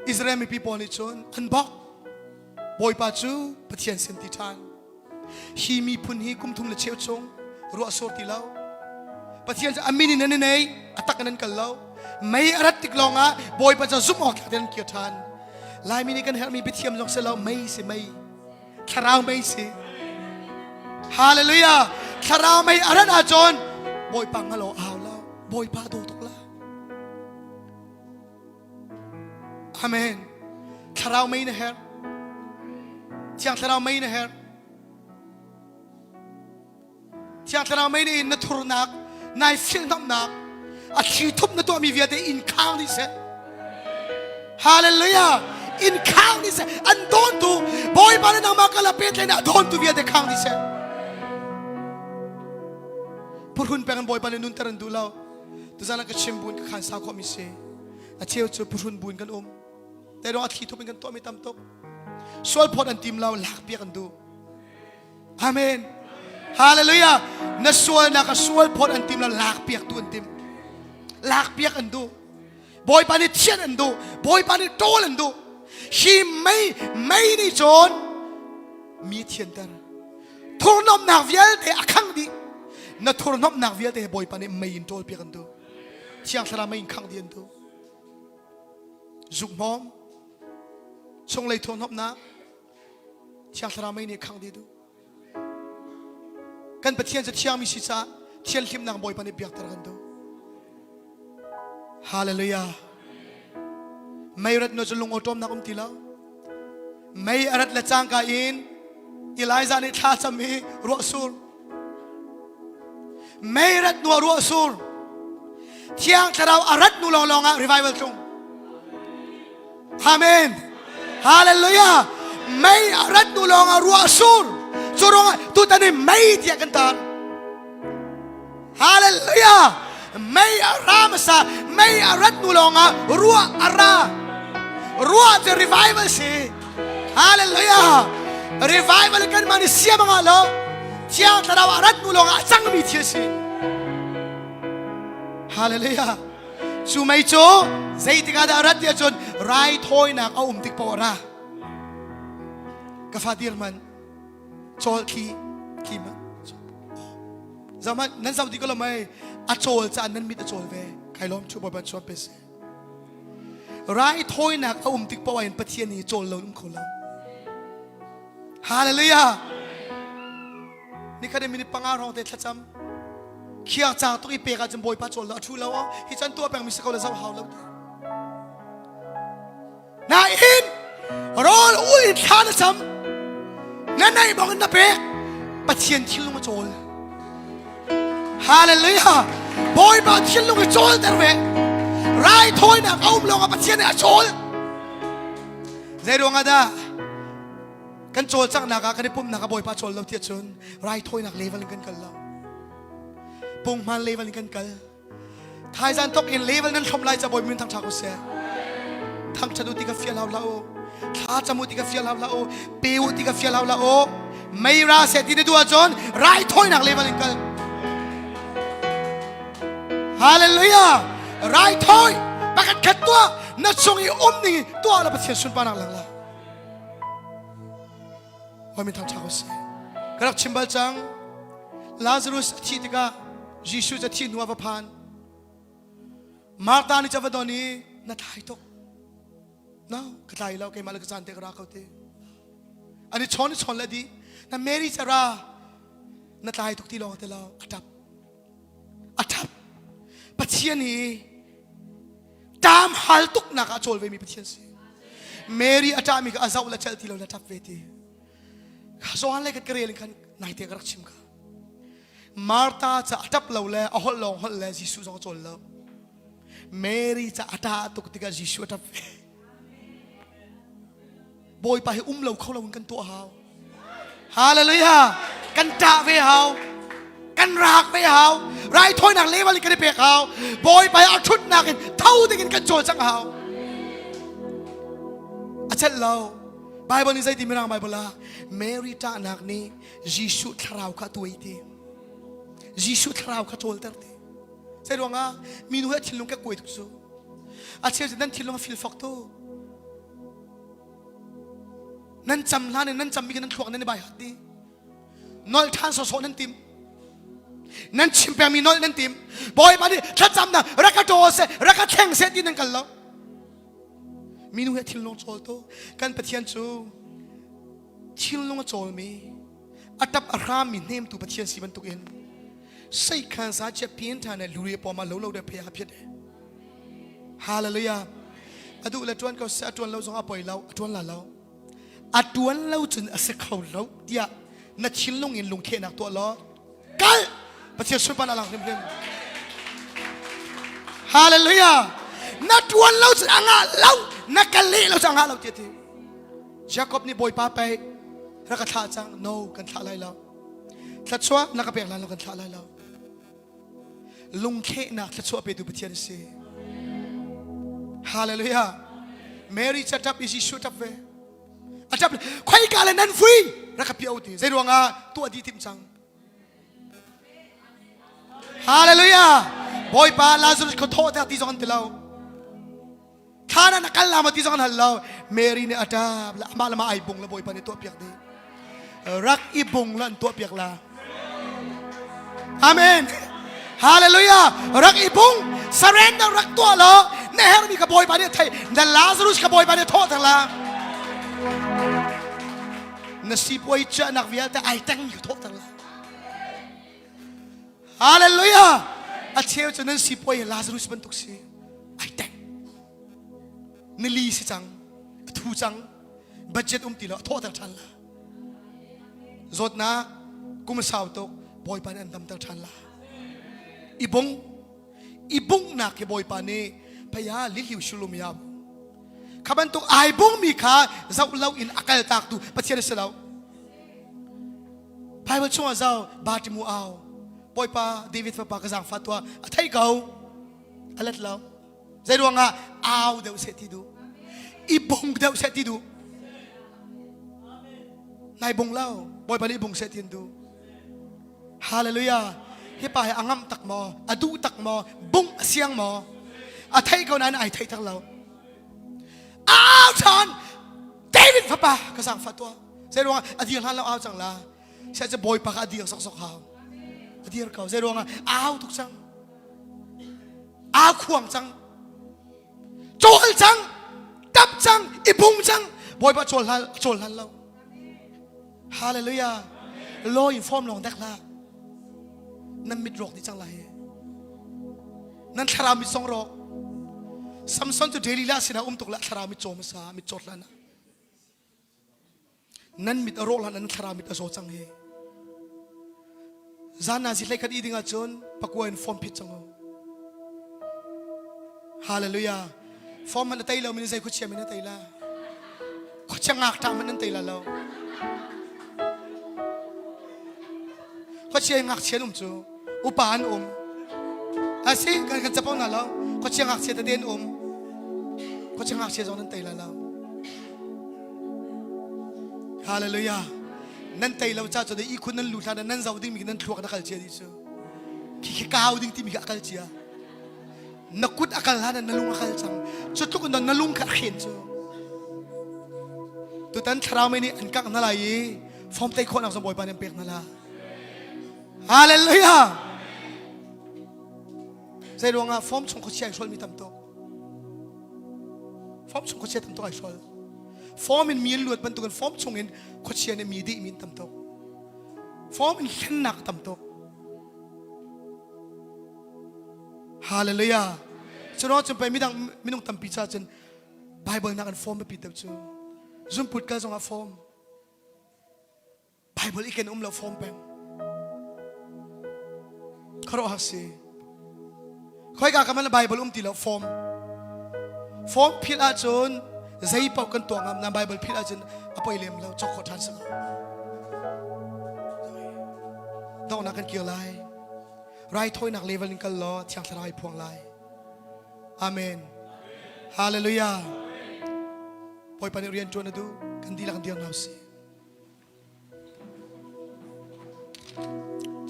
อิสราเอลมีพี่ปอนิชนอันบอกบอยปาจูปะเทียนเซนติทาน ฮีมีพุนฮีกุมทุมเลเชียวชงรัวโซติเลาปะเทียนจะอามินินนั่นเองอัตักนั้นกันเลาไม่รัดติกลองอ่ะบอยปะจะซุ่มออกจากเดินเกี่ยวทันลายมินิกันเฮลมีไปเทียมจงเสลาไม่สิไม่คาราวไม่สิฮาเลลูยาคาราวไม่อารันอาจอนบอยปังฮัลโหลเอาแล้วบอยพาดูตุกละอาเมนคาราวไม่นะเฮลเที่ยงคาราวไม่นะเฮลเที่ยงคาราวไม่นี่นัทุรนักนายฟิลน้ำนักอาชีทุบนัตัวมีเวียดอินข้าวนี่เสฮาเลลูยาอินข้าวนี่เสอันโดนตูบอยบาลนังมากระเป็ดเลยนะโดนตูเวียดข้าวนี่เสพูดหุ่นเป็นกันบอยบาลนุนตรันดูเราตัวนั้นก็ชิมบุญก็ขันสาวก็มีเสอาเชี่ยวจะพูดหุ่นบุญกันแต่เราอาชีทุบเป็นกันตัวไม่ตำตกส่วนพอดันทีมเราหลักเปียกันดูอาเมนฮาเลลูยานัส่วนนักส่วนพอดันทีมเราหลักเปียกตัวอันทีมหลักเปียกันดูบอยปานิเชียนอันดูบอยปานิโตลันดูชีไม่นี่โจนมีเทียนเตอร์ทุรนอมนักเวียลเตะขังดีนัทุรนอมนักเวียลเตะบอยปานิไม่อินโตลเปียกันดูเชียงสระไม่อินขังดีอันดูจุกมอมชงเลยทุรนอมนักเชียงสระไม่นี่ขังดีดูกันปะเทียนจะเชียงมีสิจ้าเทียนลิมนักบอยปานิเปียกตระกันดูฮาเลลูยาไม่รัดโนจะลงอตอมนักตีแล้วไม่รัดละจางกาอินอิไลซานิท่าจะมีรัวซูลไม่รัดนัวรัวซูลเที่ยงจะเราอารัดนูลองอ่ะรีไวเวลจงอาเมนฮาเลลูยาไม่อารัดนูลองอ่ะรัวซูลจุรงอ่ะตุตันนี่ไม่เที่ยงกันตาฮาเลลูยาไม่อารามซาไม่อารัดนูลองอ่ะรัวอารารัวจะรีไวเวลสิฮาเลลูยารีไวเวลกันมันเสียมังอ่ะแล้วเที่ยงจะเราอารัดนูลองอ่ะจังมีเทียสิฮาเลลูยาชูไม่โจใจติกาดารัดเดียจนไรทอยนักเอาติกปอระกฟาดีร์มันโจลคีมันzaman nan saudi ko lamay achol cha nan mit achol ve khailom chu boban chom pes rai thoi nak tik pawain pathian ni chol lo kholam hallelujah ni khade minit pangar hong te thacham khia cha to i pe ka jam boy pa chol la thu lo hi chan tu pang mi sa ko la saw haw lo na in rol u in than cham nan nai bong na pe pathian thil lo ma cholฮาเลลูยาบอยบาเชียนลงไปโจลแต่เวไรทอยนักเอาลงมาเชียนเนี่ยโจลใจดวงอาดากันโจลจังนักกันได้ปุ่มนักบอยปาโจลเราเทียชนไรทอยนักเลเวลกันกันเราปุ่มมันเลเวลกันกันทายจันตกอินเลเวลนั้นทำลายจะบอยมินทั้งชากุเสียทั้งชาดูติกาเฟียลเราท้าจมูติกาเฟียลเราเปียวติกาเฟียลเราไม่ราเสติในตัวจนไรทอยนักเลเวลกันฮาเลลูยาไรทอยประกาศขัดตัวนัดส่งอีนี่ตัวเราประเทศสุนปานักหลังละว่ามีทางชาวเสียกระชิมบัลจังลาซารุสที่ติกายิสุจะที่นัวพานมาร์ตานิจาวดอนีนัดหายตกน้าวกระไดเราเกี่ยมาเลกซันเตกราเขาเตอันนี้ชนละดีนั่นเมริจารานัดหายตกที่ลองเตเราอัดับปัจเจียนีตามฮัลตุกนักอาโจลเวมีปัจเจียนสิเมรีอาจารย์มีกับอาซาวละเชลที่เราละทับเวทีข้าสอนอะไรกันกระเรียนกันนายเตกรักชิมกันมาร์ตาจะอาทับเราแล้วเอาหัวลงหัวแล้วยิสุจะโจลแล้วเมรีจะอาตาตุกติกายิสุอาทับเวบอยไปให้เราเข้าเรากันตัวเฮาฮาเลลูยากันจ่าเวเฮากันรากไปเฮาไรถ้อยหนักเลวอะไรกันได้เปียกเฮาบอยไปเอาชุดหนักกันเท่าที่กันโจรจังเฮาอาจารย์เราไบเบิลนี่ใจดีไม่รังไบเบิลละเมริตาหนักนี้ยิสุทราวข้าตัวอีทียิสุทราวข้าโจรเตอร์ทีใช่หรือไงมีหนูให้ทิ้งลงแค่กวยทุกส่วนอาจารย์จะนั่นทิ้งลงมาฟิลฟอกโตนั่นจำล้านนั่นจำมีกันนั่นทวงนั่นในใบหัดดี นอลทันโซโซนั่นติมนั่นชิมเปียมีนอลนั่นติมบอยมาดิถ้าจำนะรักกระโดดเสรักกระแทงเสที่นั่นกันแล้วมีนุ่งทิลลงโจลโตกันปะเทียนจูทิลลงโจลมีอัตับอารามมีเนมตูปะเทียนสีมันตุกเอ็นใส่ขันซาเจ็บเพียนทานในลุยปอมาเล่าเดือดพยาพิษเดฮาเลลูยาอดูละจวนเขาเสียจวนเราส่งอภัยเราจวนละเราจวนเราจนเสียเขาเราเดียนัดชิลลงเงินลงเขนักตัวล้อกันปะเทียนสุพรรณลังเต็มฮาเลลูยานัดจวนเราจนอ่างเรานักกะลีเราจะอ่างเราเจี๊ยยาคอบนี่บอยป้าไปรักท่าจัง no กันท่าไรเราทัดชัวนักเปียกเรากันท่าไรเราลงเขนักทัดชัวไปดูปะเทียนสิฮาเลลูยาเมรี่จะจับอิจิชุดจับเวจับใครกาเลนันฟรีรักเปียวตีเจดวงตัวดีทิมจังฮาเลลูยาบอยป้าลาซุรุสเขาโทษแต่ตีจอนติเราข้านั้นนักลามาตีจอนหันเราเมรี่เนี่ยจับละมาละมาไอบงละบอยป้าเนี่ยตัวเปียกดีรักอีบงละตัวเปียกละอาเมนฮาเลลูยารักอีบงสเรนด์รักตัวเราเนี่ยเฮมีกบอยป้าเนี่ยไทยแต่ลาซุรุสกบอยป้าเนี่ยโทษทั้งละนสีป่วยเจอนักวิทยาแต่ไอตั้งอยู่โทษทั้งละฮาเลลูยาอาเชียวจะนั่นสีป่วยลาซารุสบรรทุกสีไอตั้งนลีสิจังทูจังบัจเจตตีละโทษทั้งทันละจดนะกุมสาวตกบอยปานอันดำทั้งทันละอีบงนักบอยปานนี้พยาลิลิวชุลุมยาบขับันตุกไอบงมีขาเจ้าเล่าอินอักลตักตูปะเทียนเสลาพายวันช่วงเจ้าบาติมูเอาปอยป้าเดวิดฟ้าปากระสังฟัดตัวไทยเก่าอะไรเล่าใจดวงเอาเดี๋ยวเสร็จที่ดูอีบงเดี๋ยวเสร็จที่ดูนายบงเล่าปอยป้านี่บงเสร็จที่ดูฮาเลลูยาที่ป่าให้อังมตักมออดูตักมอบงเสียงมอไทยเก่านั้นไอไทยทั้งเราอ้าวฉันเดวิดฟ้าปากระสังฟัดตัวใจดวงอดีตฮันเราเอาจังละใช่จะบอยปากอดีตสกเขาอดีตเขาใจดวงอ้าวทุกจังอ้าวขวางจังโจลจังดับจังอีบุงจังบอยปากโจลฮันเราฮาเลลูยาลอยฟอร์มลองเด็กละนั่นมิดรอกที่จังไรนั่นทารามิดสองรอกซัมซอนตัวเดลิลาสินะตุกละทารามิดโจมสามิดโจดละนะนั่นมิดอโรละนั่นทารามิดอโจจังเฮจานาสิเลขัดอีดิ่งอาจนปักวันฟอร์มพิดจังโอฮาเลลูยาฟอร์มมันเตยเราไม่ได้ใจขุดเชี่ยมันเตยละขุดเชี่ยงักทำมันเตยละเราขุดเชี่ยงักเชี่ยจูอุปานอาศัยกันจะป้องนั่นแล้วขุดเชี่ยงักเชี่ยตะเดียนขุดเชี่ยงักเชี่ยจงนั้นเตยละเราฮาเลลูยานั่นเตยเราจ้าจะได้อีคนนั้นหลุดแล้วนั่นเราดิ้งมีนั่นทวกนักการเชียดิสูขี้ก้าวดิ้งที่มีนักการเชียนักกุดอักลานั่นนั่นลุงอักลจังจุดทุกคนนั่นลุงขัดเขียนสูตัวนั้นชราวไม่นี่อันกักนั่นอะไรฟอร์มเตยคนเอาสมบูรณ์ปานเปียกนั่นละฮาเลลูยาใจดวงฟอร์มชงขดเชียร์ชอลมีตั้มโตฟอร์มชงขดเชียร์ตั้มโตไอชอลฟอร์มมันมีหลวดบรรทุกันฟอร์มชงเงินขดเชียร์เนี่ยมีดีมีตั้มโตฟอร์มมันเห็นหนักตั้มโตฮาเลลูยาฉะนั้นจนไปไม่ต้องตั้มปีชาจนไบเบิลนักกันฟอร์มไม่ปิดเต็มจูจุ่มพุทธก็ส่งฟอร์มไบเบิลอีกแค่เราฟอร์มเป็นเขาเราหักสิค่อยกากันมันไบเบิลตีเราฟอร์มพิลาจนใจเป่ากันตัวงามนำไบเบิลพิลาจนอภัยเลี้ยมเราจอกขอทานสักต้องนักกันเกี่ยวไรไรถ้อยนักเลเวลนึงกันล้อที่ยังทลายพวงไรอาเมนฮาเลลูยาปล่อยปานเรียนจวนนะดูกันดีละกันเดียวเราสิ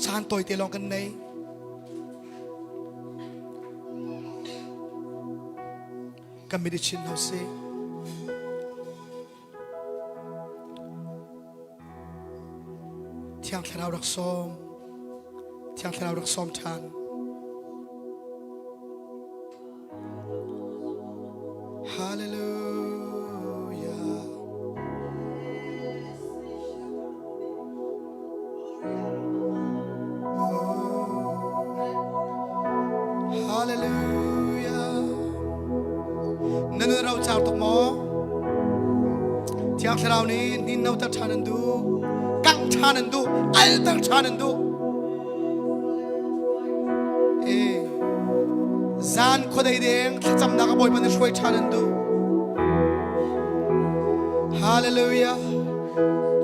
ชานต่อยเตะลองกันในกันไม่ได้ชินเราสิที่ Tiang Tharau Rak Som Tiang Tharau Rak Som Tan Hallelujah Hallelujah Nanu Rau Chao Tok Mo Tiang Tharau ni Nin Nau Tar Chanandu Kang Chanandu Al Tar Chanandu Zan Kodai Deng Cham Naka Boy Pan Shoi Chanandu Hallelujah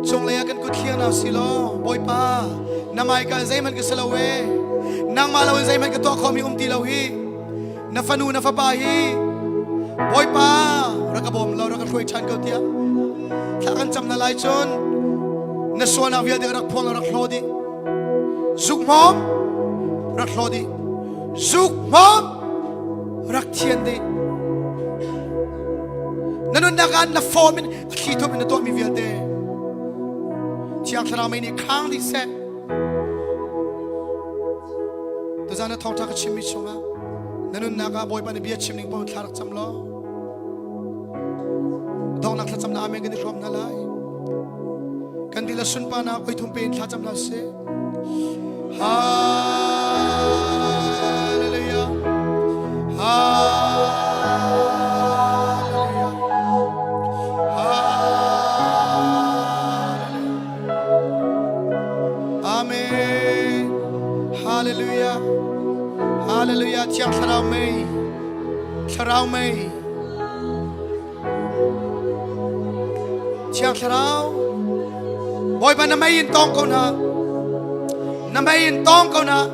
Chung Laya Kan Kuthian Au Silo Boy Pa Namai Ka Zayman Ka Salawe Nang Malawan Zayman Ka Tok Khomi Tilawi Nafanu Nafabahi Boy Pa Rakabom Lau Raka Shoi Chan Kautia Thakan Cham Nalai Chon Naswana Via De Rak Pon Rak Lodi Zuk Mom Rak Lodi Zuk Mom Rak Tien De Nanun Nagan Na Formin Kito Min To Mi Via De Tiang Tharau Mai Ni Kang Di Se Tuzana Thong Tak Chimi Chunga Nanun Naga Boy Pa Ni Bia Chimning Pon Tharak Cham Lo Dong Nak Cham Na Amen Gani Rom Na Lai Kandila Sun Pa Na Koi Thum Pen Cham La Se Hallelujah Hallelujah Hallelujah Amen Hallelujah Hallelujah Tiang Tharau Mai Tharau Mai Tiang Tharau Boy Pa Namai Yin Tong Ko Na Namai Yin Tong Ko Na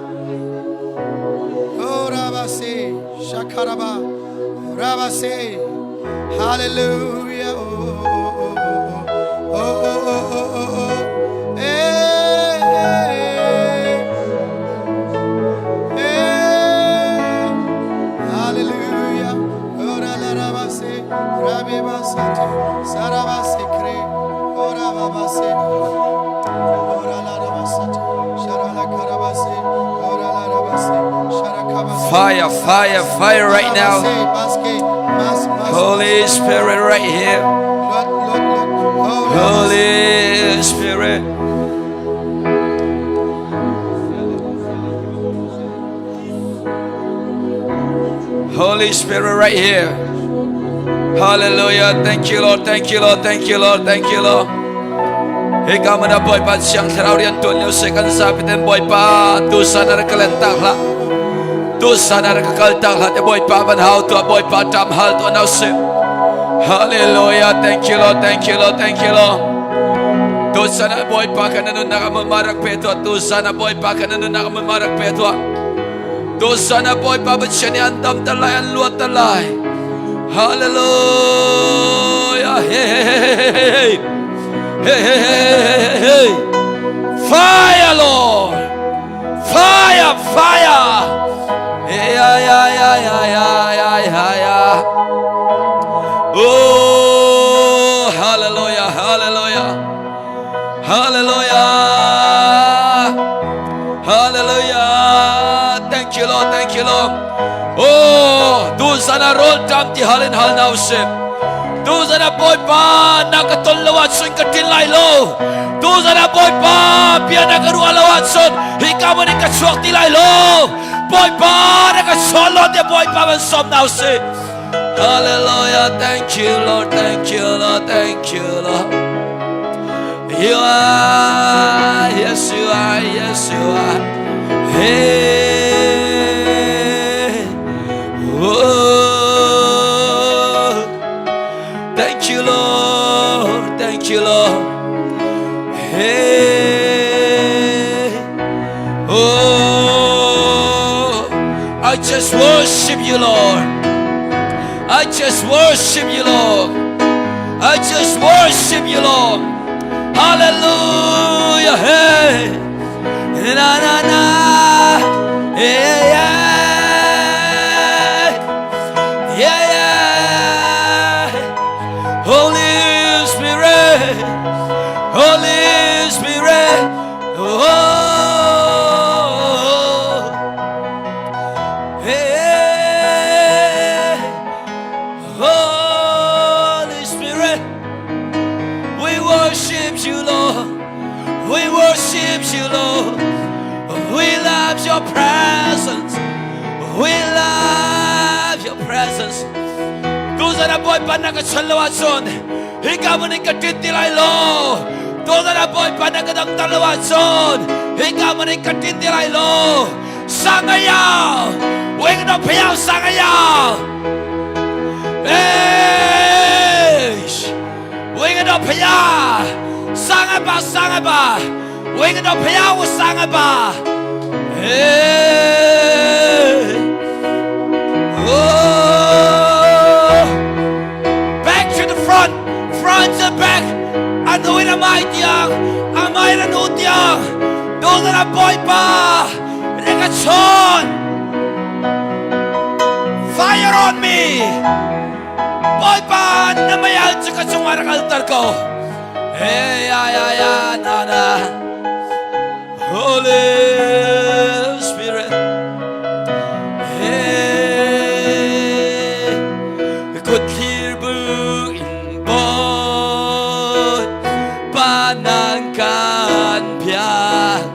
Oh Rabase Shakaraba Rabase Hallelujah Oh Hallelujah Oh Rabase Rabbe Basate Sarabase Kre Oh Rabase Fire, fire, fire right now. Holy Spirit right here. Holy Spirit. Holy Spirit right here. Hallelujah. Thank you, Lord. Thank you, Lord. Thank you, Lord. Thank you, Lord. Ikaw man na boy pa siyang taraw riyan tunyo second sabitin boy pa tu sana nakalentak la tu sana nakakaltak la te boy pa banhaw to boy pa tamhal to now se hallelujah thank you Lord thank you Lord thank you Lord tu sana boy pa kananun nakamamarak peto tu sana boy pa kananun nakamamarak peto tu sana boy pa ba't siya ni andam talay ang luat talay hallelujah hey Hey, hey, hey, hey, fire, Lord, fire, fire, hey, yeah, yeah, yeah, yeah, yeah, yeah, yeah. Oh, hallelujah, hallelujah, hallelujah, hallelujah. Thank you, Lord, thank you, Lord. Oh, du sana roll tam ti halin hal now ship. Tu sana boy pa nakatulawat sun katilay lo. Tu sana boy pa biya nakarualawat sun hikaman ni kaswak tilay lo. Boy pa nakasolo de boy pa man som now say. Hallelujah, thank you Lord, thank you Lord, thank you Lord. You are, yes you are, yes you are. Hey, oh. Thank you, Lord. Thank you, Lord. Hey, oh, I just worship you, Lord. I just worship you, Lord. I just worship you, Lord. Hallelujah. Hey, na na na. Hey, yeah. Holy Spirit, Hey, Holy Spirit, we worship you, Lord. We worship you, Lord. We love your presence. We love your presence. Dosa na boy pa nagkasalawason. Ikaw mo nang katitilay, Lord. Dosa na boy pa nagkatalawason. Ikaw mo nang katitilay, Lord. Sangayaw. Wing na piyaw, sangayaw. Wing na piyaw. Sanga ba, sanga ba. Wing na piyaw, sanga ba. Hey. Oh. Back to the front. Front and back. Ano na may tiyang. Amay na nutiyang. Doon na boy pa. Regasyon. Fire on me. Boy pa. Namayal sa kasungarang altar ko. Hey, na. Holy Spirit. Hey, could hear buing bot panangkan biak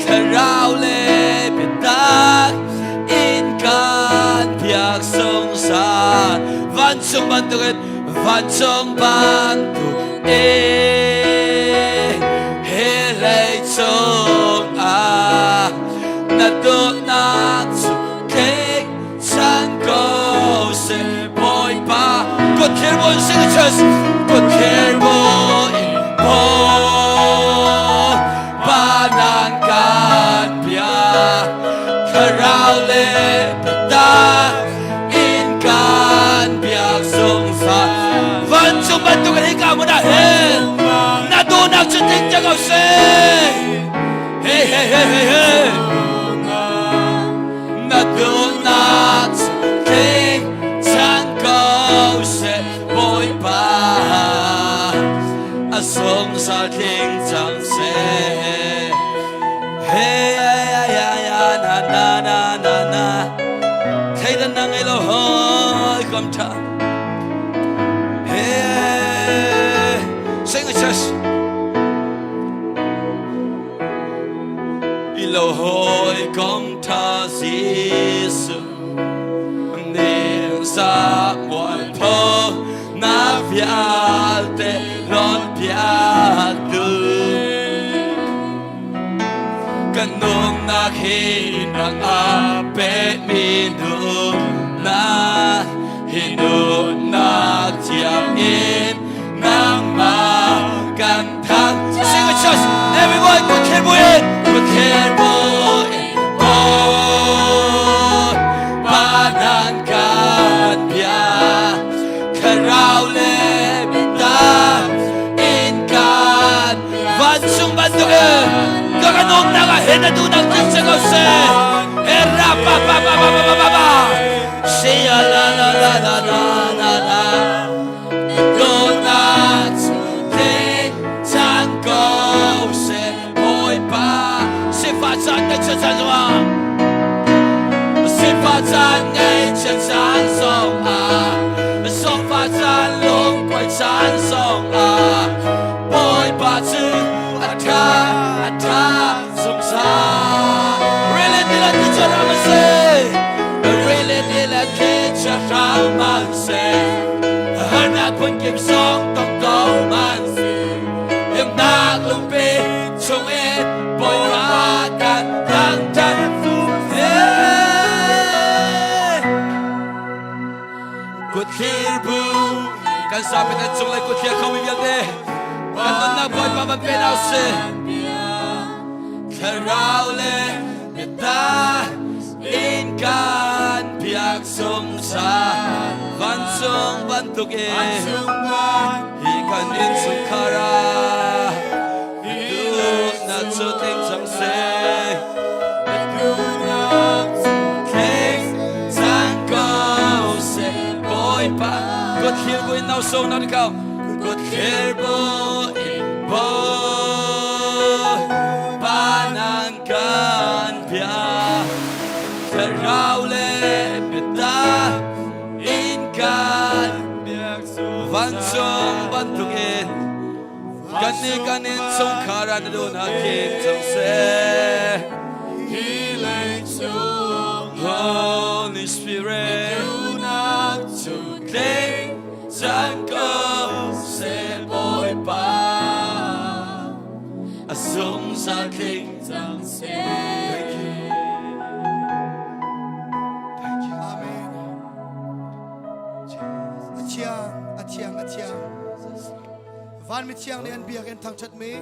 karau le pitak inkan biak songsan vansong bantuket vansong bantu helay song hnihnak kay sang go se boy pa good care boy sing it just good care boy panangkan pia karau le ta inkan biak song sa van sung ban tu kai ka mo na he na do na chu ting ja go se hey na do na ting sang go se boy pa a song sa ting chang se hey na thấy đến năng ấy lo hơi cầm cha hey sing it just ilo hơi cầm cha Giêsu nên sa ngoại thơ na vial te lon vial tu kanong nakhinang ape minum na hnihnak tiyamin ng magandang sing it just everyone good care boy panangkan biya karau le bita inkan vansung bantuke kakanong nakahinadunang tinsagaw se era pa siya la donat king tango se boy pa sifatan ngay chasanwa sifatan ngay chasansong sifatan lung quay chansong boy pa tu ata song sa really dila kicharaman se really dila kicharaman se hanak pun kim song tong tong man se im nak lumpi chung it boy pa kan tang tan su good here boo kan sabi na chung lai good here kami bilte kan na boy pa ban penaw se karau le bita inkan biak song sa vansong bantuke ikan in sukara du na chuting sang se king sang go se boy pa good here boy now so na ikaw good here boy pa kan pia tergaule peta in kan van song bantukin kanin song karan don hakim song se Healing sung Holy Spirit to cling Zanko se boy pa asung sa king Zang se Amen. Atiang. Van mi tiang ni an biakin thang chat mi.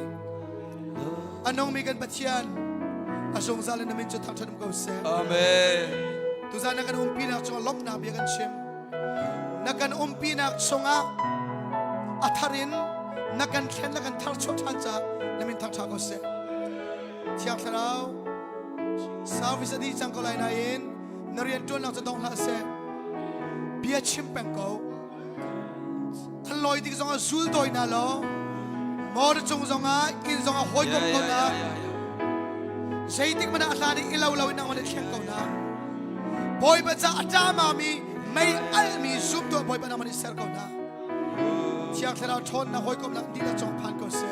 Anong mi kan patian. Asong zalin namin cho thang chat mo se. Amen Tu za nakan umpinak chong lok na biakan chim. Nakan umpinak chonga atharin nakan khen nakan thar chot hancha namin thang thang ko se. Tiang tharau. Service adi chang ko lai na in. Narian ton nak dong la se. Bia chim peng ko. Than loi dik zonga zul doi na lo. Mor chung zonga in zonga hoi ko ko na. Zaitik mana atani ilaw lawin ang manit khen ko na. Boy ba sa atama mi may almi zoom to boy ba naman iser ko na. Tiyak tharau thon na hoi ko lang di na chong pan ko se.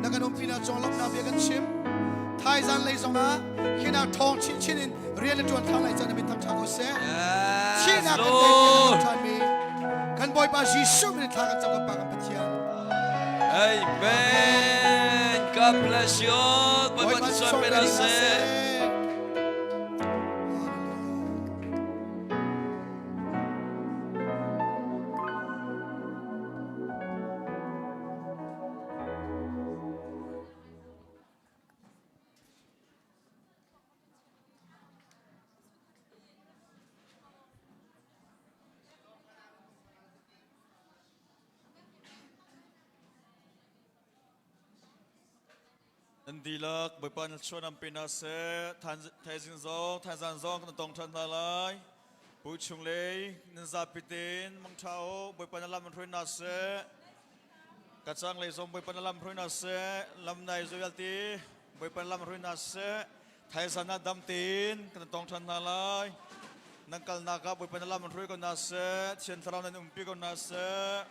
Naganong pina chong lok na biagan chim. Thai zan lay zonga kina thong chin chinin rian tuan thang lai chan min tham thang ko se. China kan Lord chan mi kan boy ba Jesus min thang kan chang pa kan pathian. Amen God bless you all Boy ba Bagaimana chong pera se. se Nandilak Boypan Chon am Pinase Tazin Zong Tazan Zong Tong Tan Talai Puchung Lei Nzapitin Mang Chao Boypan Lam Prinase Kachang Lei Zong Boypan Lam Prinase Lam Nai Zoyalti Boypan Lam Prinase Tazana Damtin Tong Tan Talai Nangkal Naga Boypan Lam Prinase Chen Trau Nan Umpi Konase